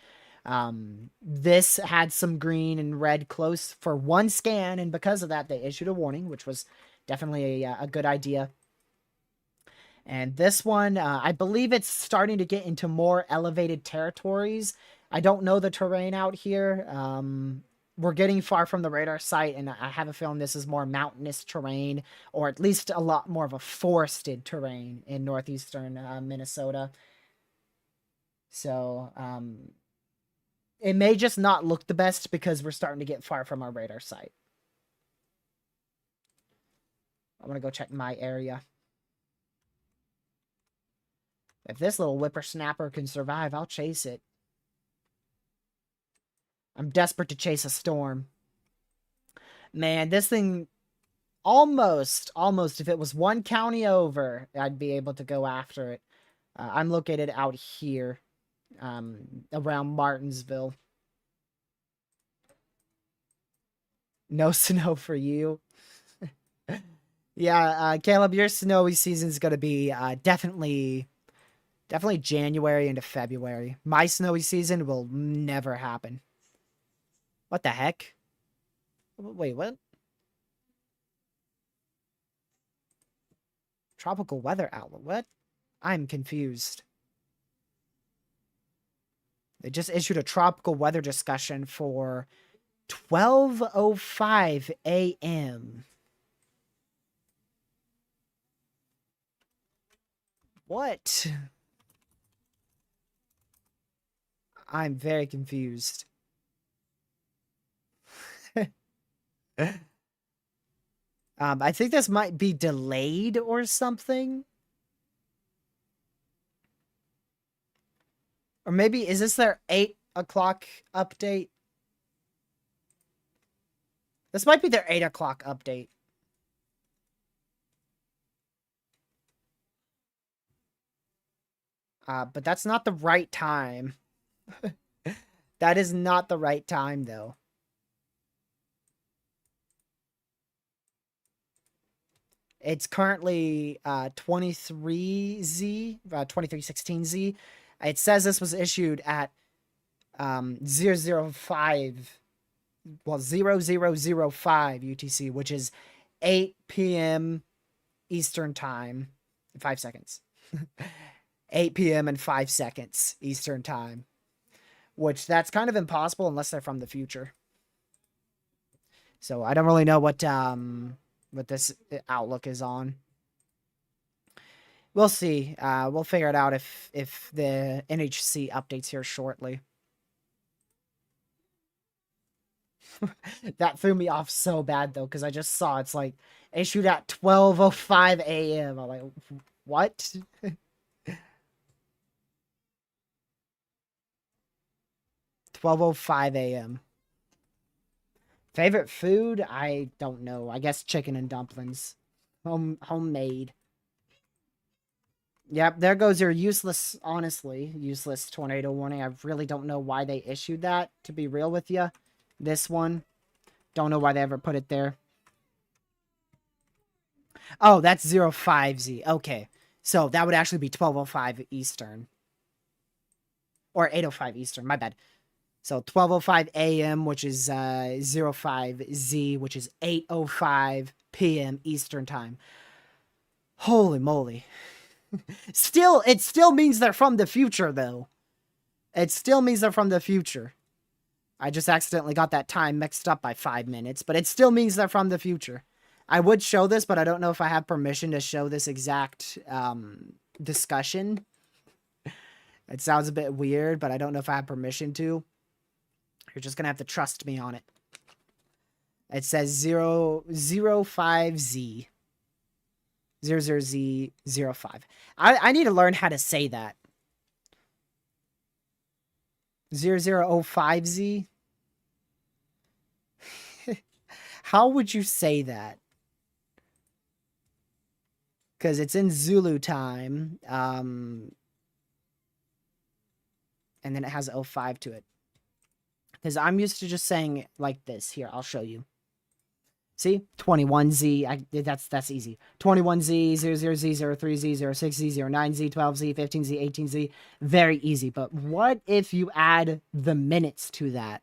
This had some green and red close for one scan, and because of that, they issued a warning, which was definitely a good idea. And this one, I believe it's starting to get into more elevated territories. I don't know the terrain out here. We're getting far from the radar site, and I have a feeling this is more mountainous terrain, or at least a lot more of a forested terrain in northeastern Minnesota. So, it may just not look the best because we're starting to get far from our radar site. I'm going to go check my area. If this little whippersnapper can survive, I'll chase it. I'm desperate to chase a storm. Man, this thing almost, if it was one county over, I'd be able to go after it. I'm located out here, around Martinsville. No snow for you. Yeah, Caleb, your snowy season's gonna be definitely January into February. My snowy season will never happen. What the heck? Wait, what? Tropical weather outlook. What? I'm confused. They just issued a tropical weather discussion for 12:05 a.m. What? I'm very confused. I think this might be delayed or something. Or maybe, is this their 8 o'clock update? This might be their 8 o'clock update. But that's not the right time. That is not the right time, though. It's currently 23Z, 2316Z. It says this was issued at 005, well, 0005 UTC, which is 8 p.m. Eastern Time. 5 seconds. 8 p.m. and 5 seconds Eastern Time. Which that's kind of impossible unless they're from the future. So I don't really know what this outlook is on. We'll see. We'll figure it out if the NHC updates here shortly. That threw me off so bad though, because I just saw it's like issued at 12:05 a.m. I'm like, what? 12:05 a.m. Favorite food? I don't know. I guess chicken and dumplings. Homemade. Yep, there goes your useless, honestly, useless tornado warning. I really don't know why they issued that, to be real with you. This one. Don't know why they ever put it there. Oh, that's 05Z. Okay. So that would actually be 12:05 Eastern. Or 8:05 Eastern, my bad. So 12:05 a.m., which is 05Z, which is 8:05 p.m. Eastern Time. Holy moly. It still means they're from the future, though. It still means they're from the future. I just accidentally got that time mixed up by 5 minutes, but it still means they're from the future. I would show this, but I don't know if I have permission to show this exact discussion. It sounds a bit weird, but I don't know if I have permission to. You're just going to have to trust me on it. It says 05Z. 00Z05. I need to learn how to say that. 0005Z? How would you say that? Because it's in Zulu time. And then it has 05 to it. Because I'm used to just saying it like this. Here, I'll show you. See? 21Z. That's easy. 21Z, 00Z, 03Z, 06Z, 09Z, 12Z, 15Z, 18Z. Very easy. But what if you add the minutes to that?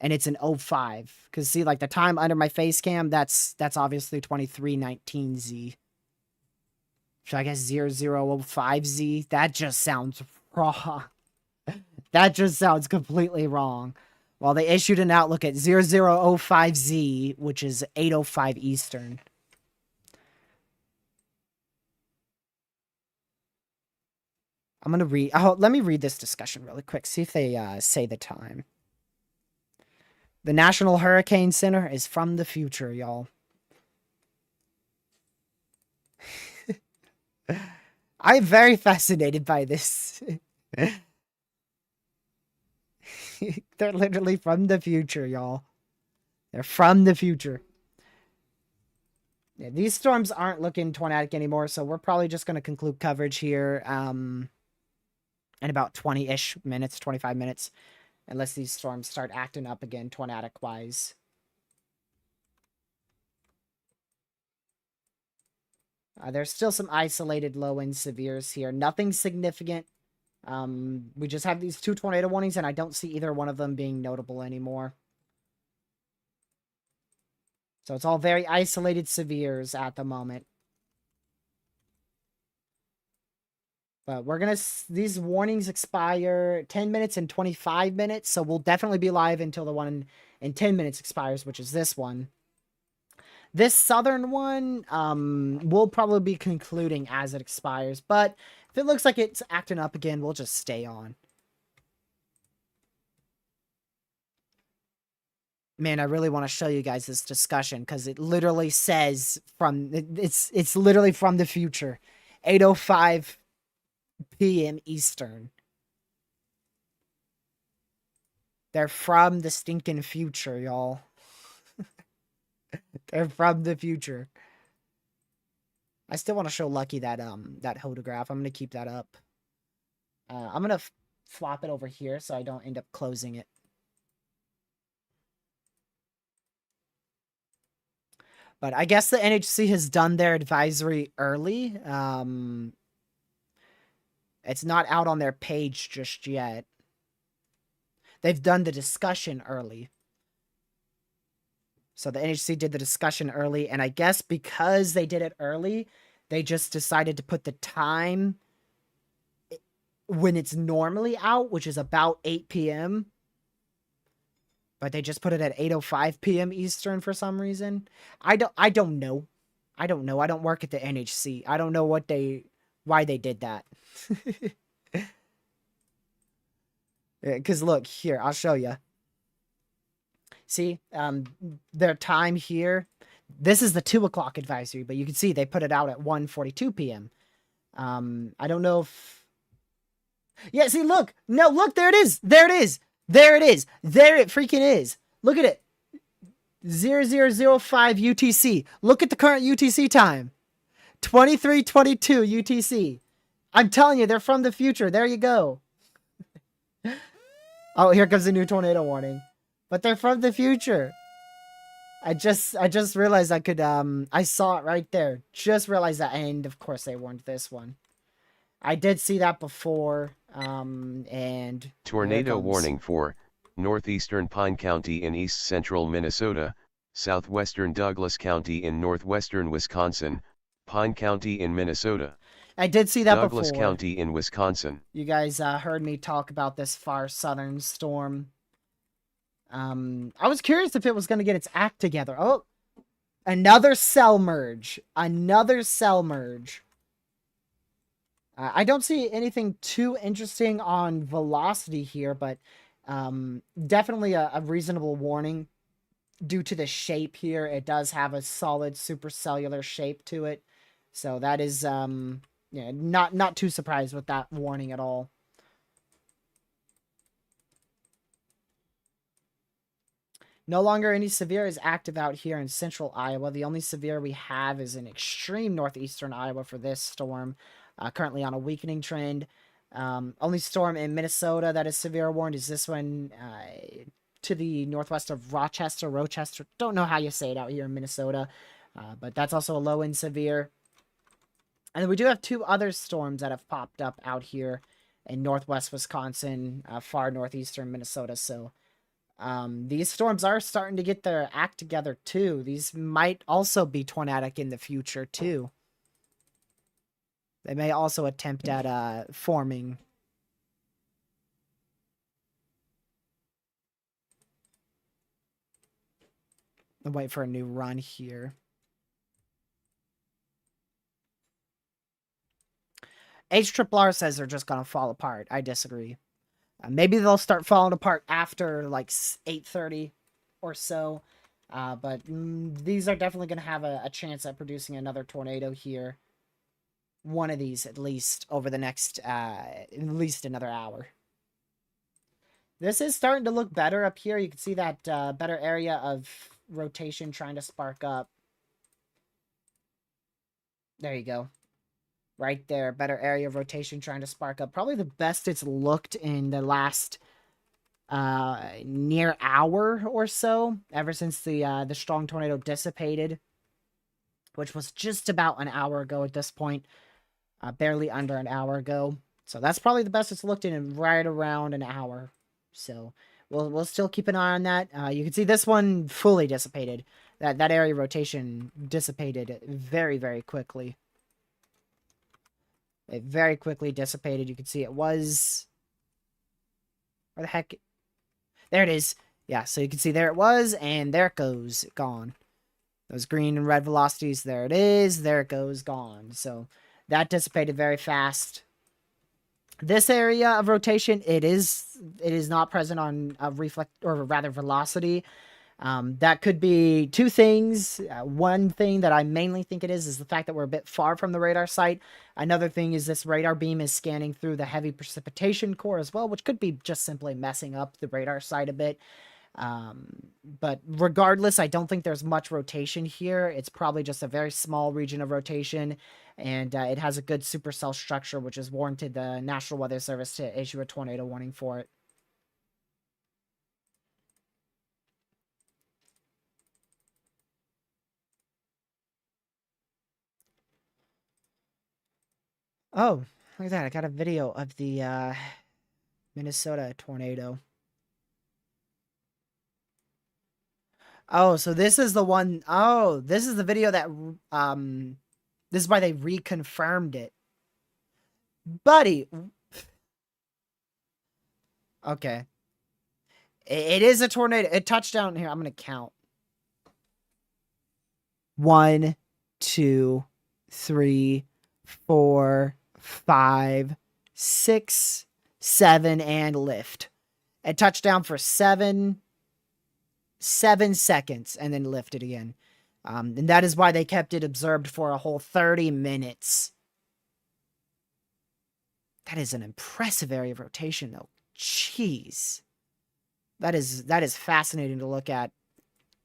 And it's an 05. Because see, like the time under my face cam, that's obviously 2319Z. So I guess 0005Z. That just sounds wrong. That just sounds completely wrong. Well, they issued an outlook at 0005Z, which is 8:05 Eastern. I'm going to read... Oh, let me read this discussion really quick. See if they say the time. The National Hurricane Center is from the future, y'all. I'm very fascinated by this. They're literally from the future, y'all. They're from the future. Yeah, these storms aren't looking tornadic anymore, so we're probably just going to conclude coverage here in about 20-ish minutes, 25 minutes. Unless these storms start acting up again, tornadic-wise. There's still some isolated low-end severes here. Nothing significant. We just have these 2 tornado warnings, and I don't see either one of them being notable anymore. So it's all very isolated severes at the moment. But we're going to... These warnings expire 10 minutes and 25 minutes, so we'll definitely be live until the one in 10 minutes expires, which is this one. This southern one will probably be concluding as it expires, but if it looks like it's acting up again, we'll just stay on. Man, I really want to show you guys this discussion because it literally says from... It's literally from the future. 8:05 p.m. Eastern. They're from the stinking future, y'all. They're from the future. I still want to show Lucky that that photograph. I'm gonna keep that up. I'm gonna flop it over here so I don't end up closing it. But I guess the NHC has done their advisory early. It's not out on their page just yet. They've done the discussion early. So the NHC did the discussion early, and I guess because they did it early, they just decided to put the time when it's normally out, which is about 8 p.m. But they just put it at 8:05 p.m. Eastern for some reason. I don't know. I don't know. I don't work at the NHC. I don't know why they did that. Because look here, I'll show you. See, their time here. This is the 2 o'clock advisory, but you can see they put it out at 1:42 p.m. I don't know if. Yeah, see, look. No, look, there it is. There it is. There it is. There it freaking is. Look at it. 0005 UTC. Look at the current UTC time. 23:22 UTC. I'm telling you, they're from the future. There you go. Oh, here comes a new tornado warning. But they're from the future. I just realized I could, I saw it right there. Just realized that, and of course they warned this one. I did see that before, and... Tornado warning for northeastern Pine County in east central Minnesota, southwestern Douglas County in northwestern Wisconsin, Pine County in Minnesota. I did see that Douglas before. County in Wisconsin. You guys heard me talk about this far southern storm. I was curious if it was going to get its act together. Oh, another cell merge. Another cell merge. I don't see anything too interesting on velocity here, but definitely a reasonable warning due to the shape here. It does have a solid supercellular shape to it. So that is, yeah, not too surprised with that warning at all. No longer any severe is active out here in central Iowa. The only severe we have is in extreme northeastern Iowa for this storm, currently on a weakening trend. Only storm in Minnesota that is severe warned is this one to the northwest of Rochester. Don't know how you say it out here in Minnesota, but that's also a low end severe. And then we do have 2 other storms that have popped up out here in northwest Wisconsin, far northeastern Minnesota. So these storms are starting to get their act together too. These might also be tornadic in the future too. They may also attempt at forming. I'll wait for a new run here. HRRR says they're just gonna fall apart. I disagree. Maybe they'll start falling apart after like 8:30 or so. But these are definitely going to have a chance at producing another tornado here. One of these, at least, over the next, at least another hour. This is starting to look better up here. You can see that better area of rotation trying to spark up. There you go. Right there, better area of rotation trying to spark up. Probably the best it's looked in the last near hour or so, ever since the strong tornado dissipated, which was just about an hour ago at this point, barely under an hour ago. So that's probably the best it's looked in right around an hour. So we'll still keep an eye on that. You can see this one fully dissipated. That area of rotation dissipated very, very quickly. It very quickly dissipated. You can see it was... Where the heck... There it is. Yeah, so you can see there it was, and there it goes. Gone. Those green and red velocities, there it is. There it goes. Gone. So that dissipated very fast. This area of rotation, it is not present on reflect, or rather velocity. That could be 2 things. One thing that I mainly think it is the fact that we're a bit far from the radar site. Another thing is this radar beam is scanning through the heavy precipitation core as well, which could be just simply messing up the radar site a bit. But regardless, I don't think there's much rotation here. It's probably just a very small region of rotation, and it has a good supercell structure, which has warranted the National Weather Service to issue a tornado warning for it. Oh, look at that. I got a video of the Minnesota tornado. Oh, so this is the one. Oh, this is the video that this is why they reconfirmed it. Buddy. Okay. It is a tornado. It touched down here. I'm going to count. 1, 2, 3, 4, 5, 6, 7, and lift. It touched down for 7 seconds and then lifted again. And that is why they kept it observed for a whole 30 minutes. That is an impressive area of rotation, though. Jeez. That is fascinating to look at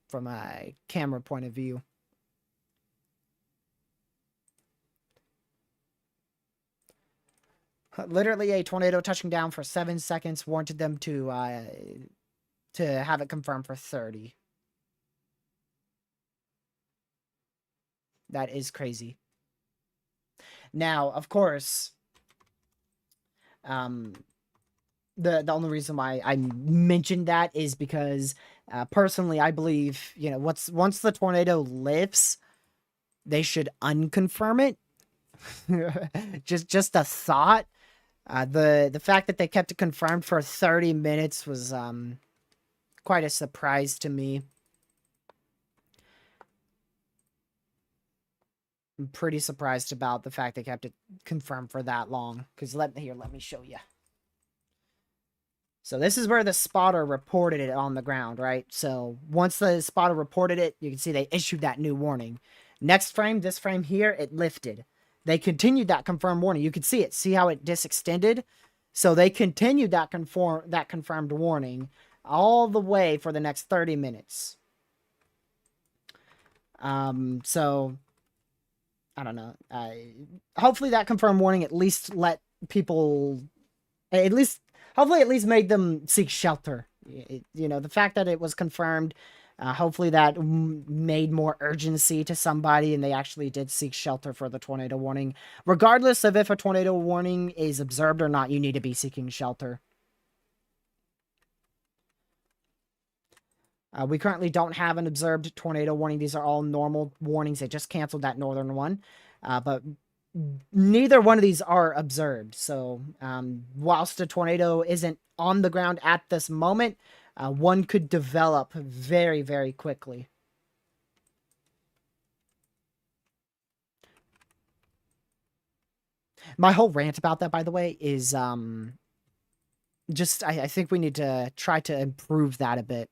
from a camera point of view. Literally, a tornado touching down for 7 seconds warranted them to have it confirmed for 30. That is crazy. Now, of course, the only reason why I mentioned that is because personally, I believe, you know, once the tornado lifts, they should unconfirm it. just a thought. The fact that they kept it confirmed for 30 minutes was quite a surprise to me. I'm pretty surprised about the fact they kept it confirmed for that long. Because let me show you. So this is where the spotter reported it on the ground, right? So once the spotter reported it, you can see they issued that new warning. Next frame, this frame here, it lifted. They continued that confirmed warning. You can see it. See how it disextended? So they continued that confirmed warning all the way for the next 30 minutes. So I don't know. Hopefully that confirmed warning at least let people, hopefully at least made them seek shelter. You know, the fact that it was confirmed, hopefully that made more urgency to somebody and they actually did seek shelter for the tornado warning. Regardless of if a tornado warning is observed or not, you need to be seeking shelter. We currently don't have an observed tornado warning. These are all normal warnings. They just canceled that northern one. But neither one of these are observed. So whilst a tornado isn't on the ground at this moment, one could develop very, very quickly. My whole rant about that, by the way, is just I think we need to try to improve that a bit.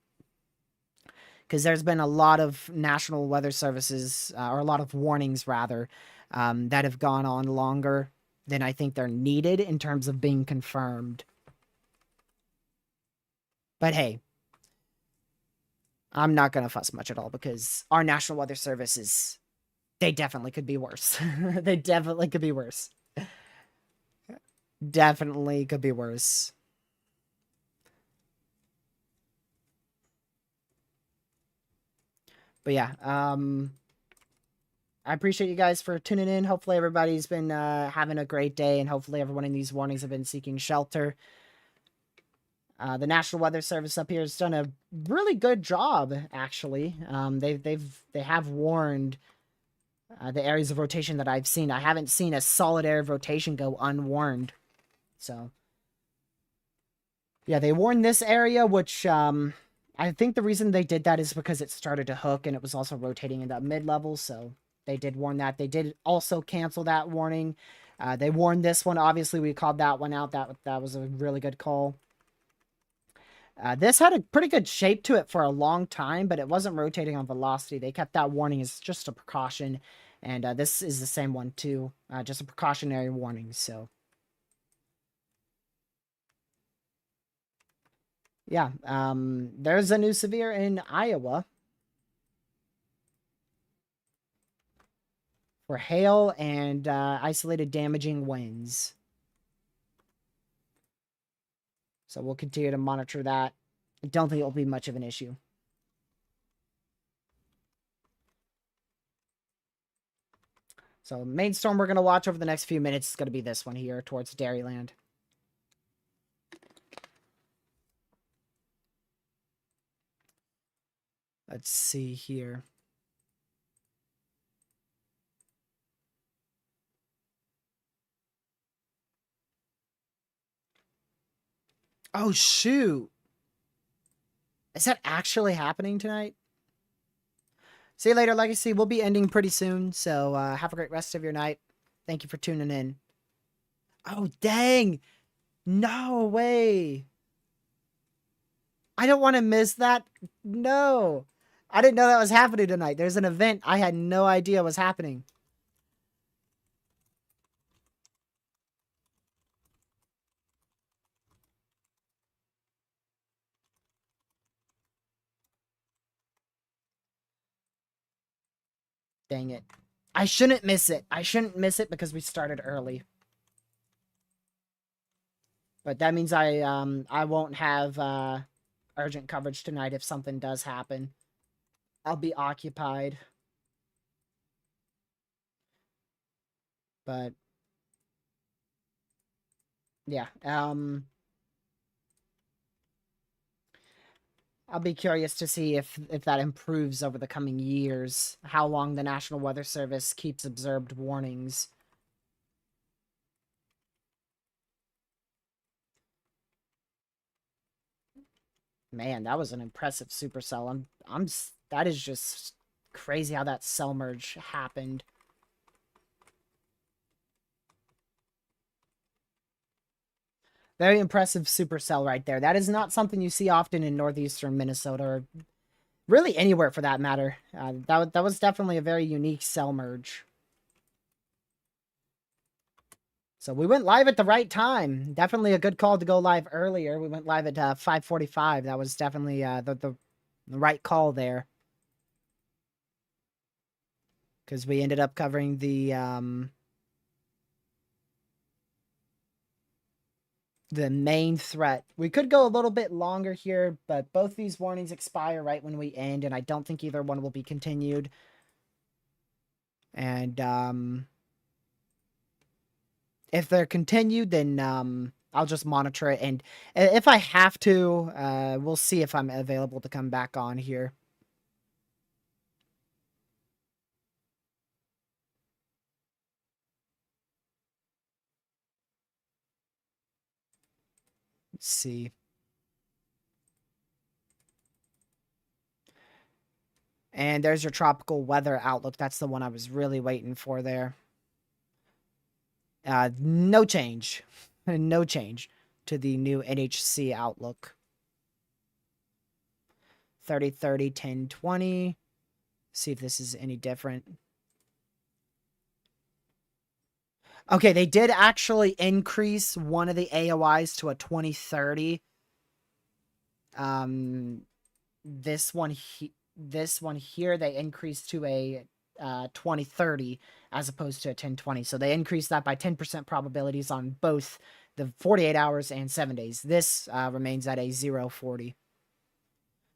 Because there's been a lot of national weather services, or a lot of warnings, rather, that have gone on longer than I think they're needed in terms of being confirmed. But hey, I'm not going to fuss much at all because our National Weather Service they definitely could be worse. They definitely could be worse. Definitely could be worse. But yeah, I appreciate you guys for tuning in. Hopefully everybody's been having a great day, and hopefully everyone in these warnings have been seeking shelter. The National Weather Service up here has done a really good job, actually. They have warned the areas of rotation that I've seen. I haven't seen a solid area of rotation go unwarned. So yeah, they warned this area, which I think the reason they did that is because it started to hook and it was also rotating in that mid-level, so they did warn that. They did also cancel that warning. They warned this one. Obviously, we called that one out. That was a really good call. This had a pretty good shape to it for a long time, but it wasn't rotating on velocity. They kept that warning as just a precaution, and this is the same one too. Just a precautionary warning, so... yeah, there's a new severe in Iowa for hail and isolated damaging winds. So we'll continue to monitor that. I don't think it'll be much of an issue. So main storm we're going to watch over the next few minutes is going to be this one here towards Dairyland. Let's see here. Oh, shoot. Is that actually happening tonight? See you later, Legacy. We'll be ending pretty soon, so have a great rest of your night. Thank you for tuning in. Oh, dang. No way. I don't want to miss that. No. I didn't know that was happening tonight. There's an event I had no idea was happening. Dang it. I shouldn't miss it. I shouldn't miss it because we started early. But that means I won't have urgent coverage tonight if something does happen. I'll be occupied. But yeah, I'll be curious to see if that improves over the coming years, how long the National Weather Service keeps observed warnings. Man, that was an impressive supercell. That is just crazy how that cell merge happened. Very impressive supercell right there. That is not something you see often in northeastern Minnesota, or really anywhere for that matter. That was definitely a very unique cell merge. So we went live at the right time. Definitely a good call to go live earlier. We went live at 5:45. That was definitely the right call there. Because we ended up covering the main threat. We could go a little bit longer here, but both these warnings expire right when we end, and I don't think either one will be continued. And if they're continued, then I'll just monitor it, and if I have to, we'll see if I'm available to come back on here. Let's see. And there's your tropical weather outlook. That's the one I was really waiting for there. No change. No change to the new NHC outlook. 30, 30, 10, 20. See if this is any different. Okay, they did actually increase one of the AOIs to a 2030. This one here, they increased to a 2030 as opposed to a 1020. So they increased that by 10% probabilities on both the 48 hours and 7 days. This remains at a 040.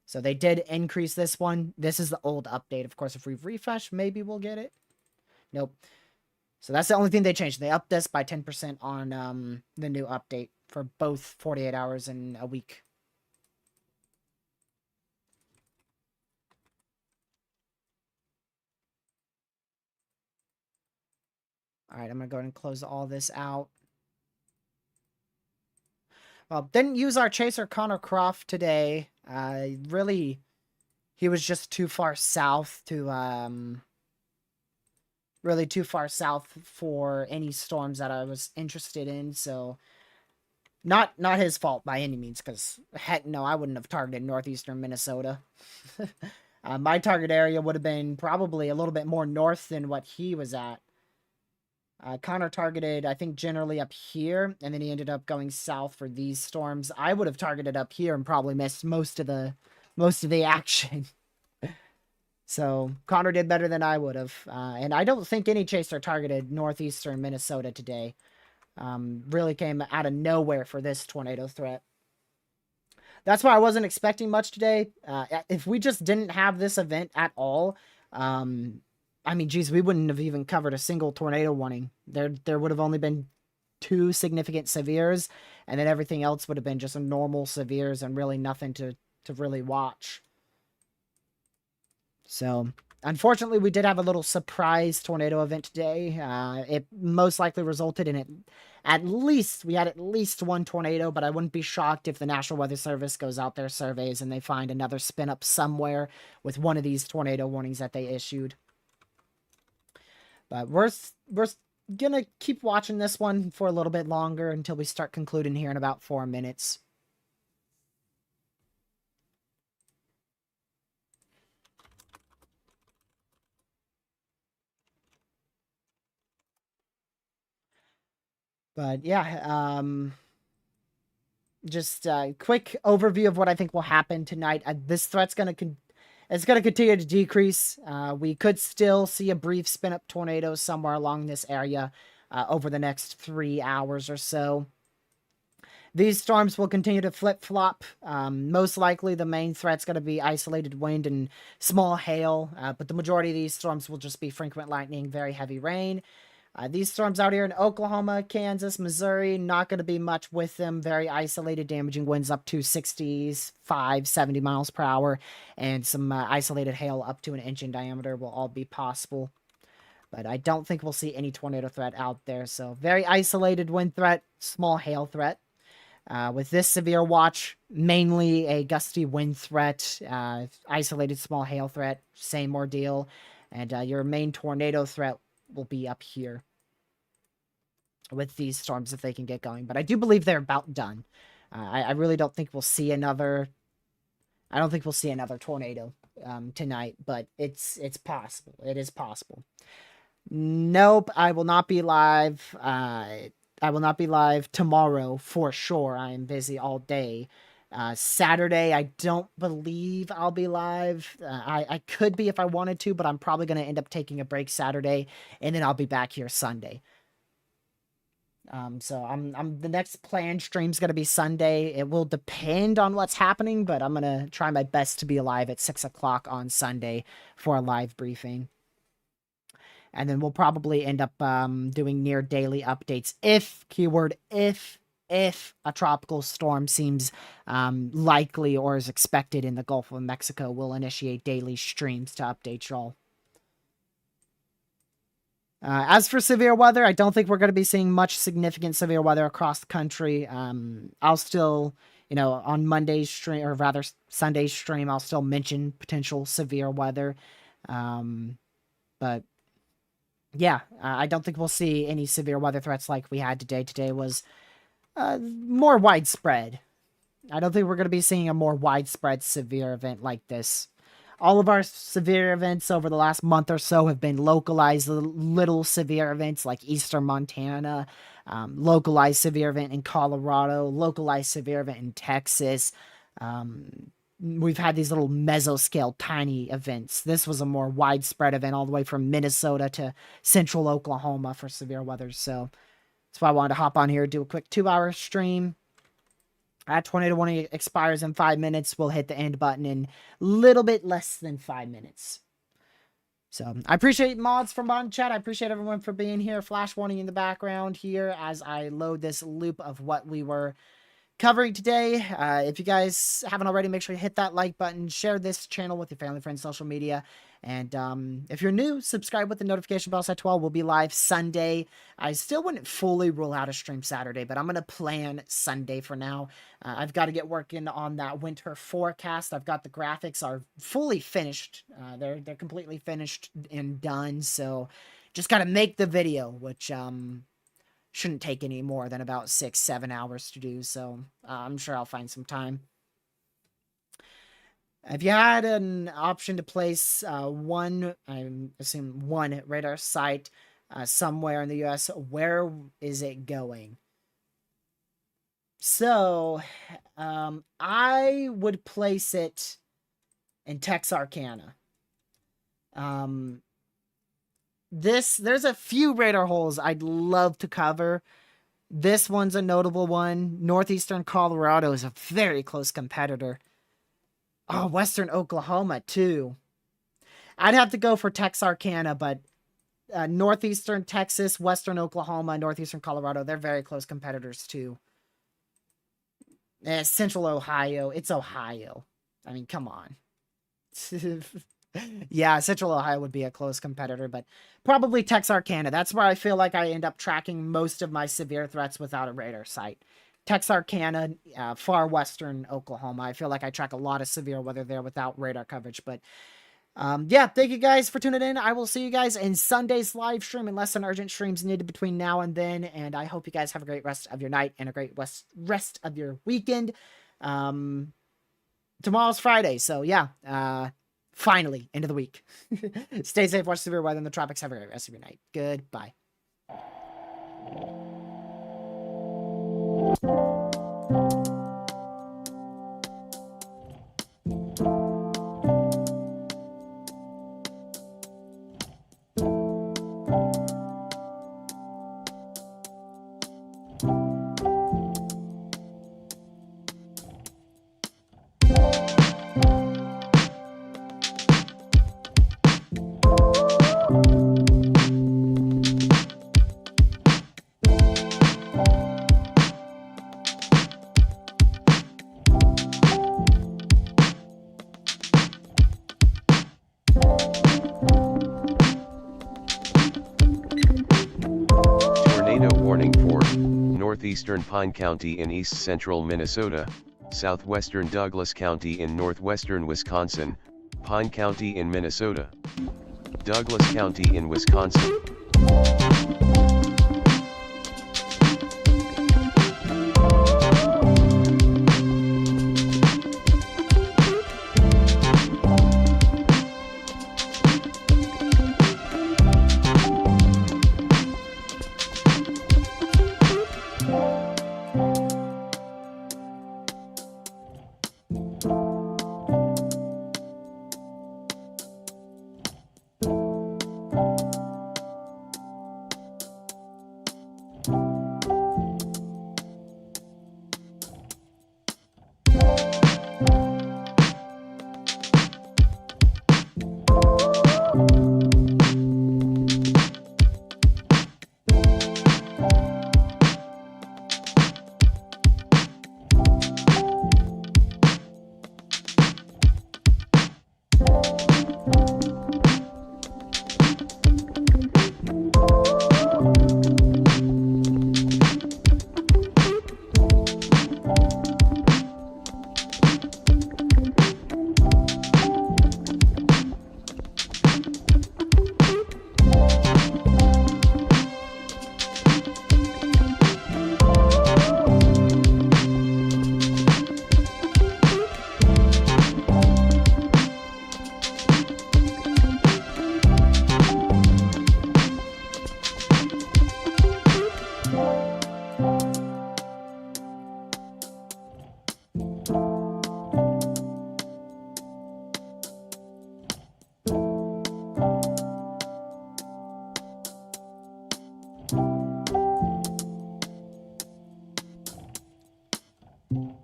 So they did increase this one. This is the old update. Of course, if we refresh, maybe we'll get it. Nope. So that's the only thing they changed. They upped this by 10% on the new update for both 48 hours and a week. All right, I'm going to go ahead and close all this out. Well, didn't use our chaser Connor Croft today. Really, he was just too far south to, really too far south for any storms that I was interested in. So not his fault by any means, because heck no, I wouldn't have targeted northeastern Minnesota. My target area would have been probably a little bit more north than what he was at. Connor targeted, I think, generally up here, and then he ended up going south for these storms. I would have targeted up here and probably missed most of the action. So Connor did better than I would have, and I don't think any chaser targeted northeastern Minnesota today. Really came out of nowhere for this tornado threat. That's why I wasn't expecting much today. If we just didn't have this event at all, I mean, geez, we wouldn't have even covered a single tornado warning. There would have only been 2 significant severes, and then everything else would have been just a normal severes and really nothing to really watch. So, unfortunately, we did have a little surprise tornado event today. It most likely resulted in it. We had at least 1 tornado, but I wouldn't be shocked if the National Weather Service goes out there surveys and they find another spin up somewhere with one of these tornado warnings that they issued. But we're gonna keep watching this one for a little bit longer until we start concluding here in about 4 minutes. But yeah, just a quick overview of what I think will happen tonight. This threat's it's going to continue to decrease. We could still see a brief spin up tornado somewhere along this area over the next 3 hours or so. These storms will continue to flip-flop. Most likely, the main threat's going to be isolated wind and small hail, but the majority of these storms will just be frequent lightning, very heavy rain. These storms out here in Oklahoma, Kansas, Missouri, not going to be much with them. Very isolated, damaging winds up to 65, 70 miles per hour, and some isolated hail up to 1 inch in diameter will all be possible. But I don't think we'll see any tornado threat out there. So very isolated wind threat, small hail threat. With this severe watch, mainly a gusty wind threat, isolated small hail threat, same ordeal. And your main tornado threat will be up here with these storms if they can get going. But I do believe they're about done. I really don't think we'll see another. I don't think we'll see another tornado tonight, but it's possible. It is possible. Nope, I will not be live. I will not be live tomorrow for sure. I am busy all day. Saturday, I don't believe I'll be live. I could be if I wanted to, but I'm probably going to end up taking a break Saturday, and then I'll be back here Sunday. So I'm the next planned stream's going to be Sunday. It will depend on what's happening, but I'm going to try my best to be alive at 6 o'clock on Sunday for a live briefing. And then we'll probably end up doing near daily updates keyword if a tropical storm seems likely or is expected in the Gulf of Mexico, we'll initiate daily streams to update y'all. As for severe weather, I don't think we're going to be seeing much significant severe weather across the country. I'll still, on Monday's stream, or rather Sunday's stream, I'll still mention potential severe weather. But yeah, I don't think we'll see any severe weather threats like we had today. Today was more widespread. I don't think we're going to be seeing a more widespread severe event like this. All of our severe events over the last month or so have been localized little severe events like eastern Montana, localized severe event in Colorado, localized severe event in Texas. We've had these little mesoscale tiny events. This was a more widespread event all the way from Minnesota to central Oklahoma for severe weather. So that's why I wanted to hop on here, do a quick 2-hour stream. Tornado warning expires in 5 minutes. We'll hit the end button in a little bit less than 5 minutes. So I appreciate mods from bottom chat. I appreciate everyone for being here. Flash warning in the background here as I load this loop of what we were covering today. If you guys haven't already, make sure you hit that like button, share this channel with your family, friends, social media, and if you're new, subscribe with the notification bell set 12. We'll be live Sunday. I still wouldn't fully rule out a stream Saturday, but I'm gonna plan Sunday for now. I've got to get working on that winter forecast. I've got the graphics are fully finished. They're completely finished and done, so just gotta make the video, which shouldn't take any more than about 6-7 hours to do, so I'm sure I'll find some time. If you had an option to place one radar site somewhere in the U.S., where is it going? So, I would place it in Texarkana. There's a few radar holes I'd love to cover. This one's a notable one. Northeastern Colorado is a very close competitor. Oh, Western Oklahoma, too. I'd have to go for Texarkana, but northeastern Texas, western Oklahoma, northeastern Colorado, they're very close competitors too. Central Ohio, it's Ohio. I mean, come on. Yeah, Central Ohio would be a close competitor, but probably Texarkana. That's where I feel like I end up tracking most of my severe threats without a radar site. Texarkana, far western Oklahoma. I feel like I track a lot of severe weather there without radar coverage. But yeah, thank you guys for tuning in. I will see you guys in Sunday's live stream unless some urgent streams needed between now and then. And I hope you guys have a great rest of your night and a great rest of your weekend. Tomorrow's Friday, so yeah, finally, end of the week. Stay safe, watch severe weather in the tropics. Have a great rest of your night. Goodbye. Northeastern Pine County in east-central Minnesota, southwestern Douglas County in northwestern Wisconsin, Pine County in Minnesota, Douglas County in Wisconsin.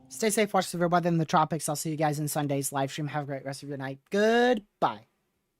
Stay safe, watch severe weather in the tropics. I'll see you guys in Sunday's live stream. Have a great rest of your night. Goodbye.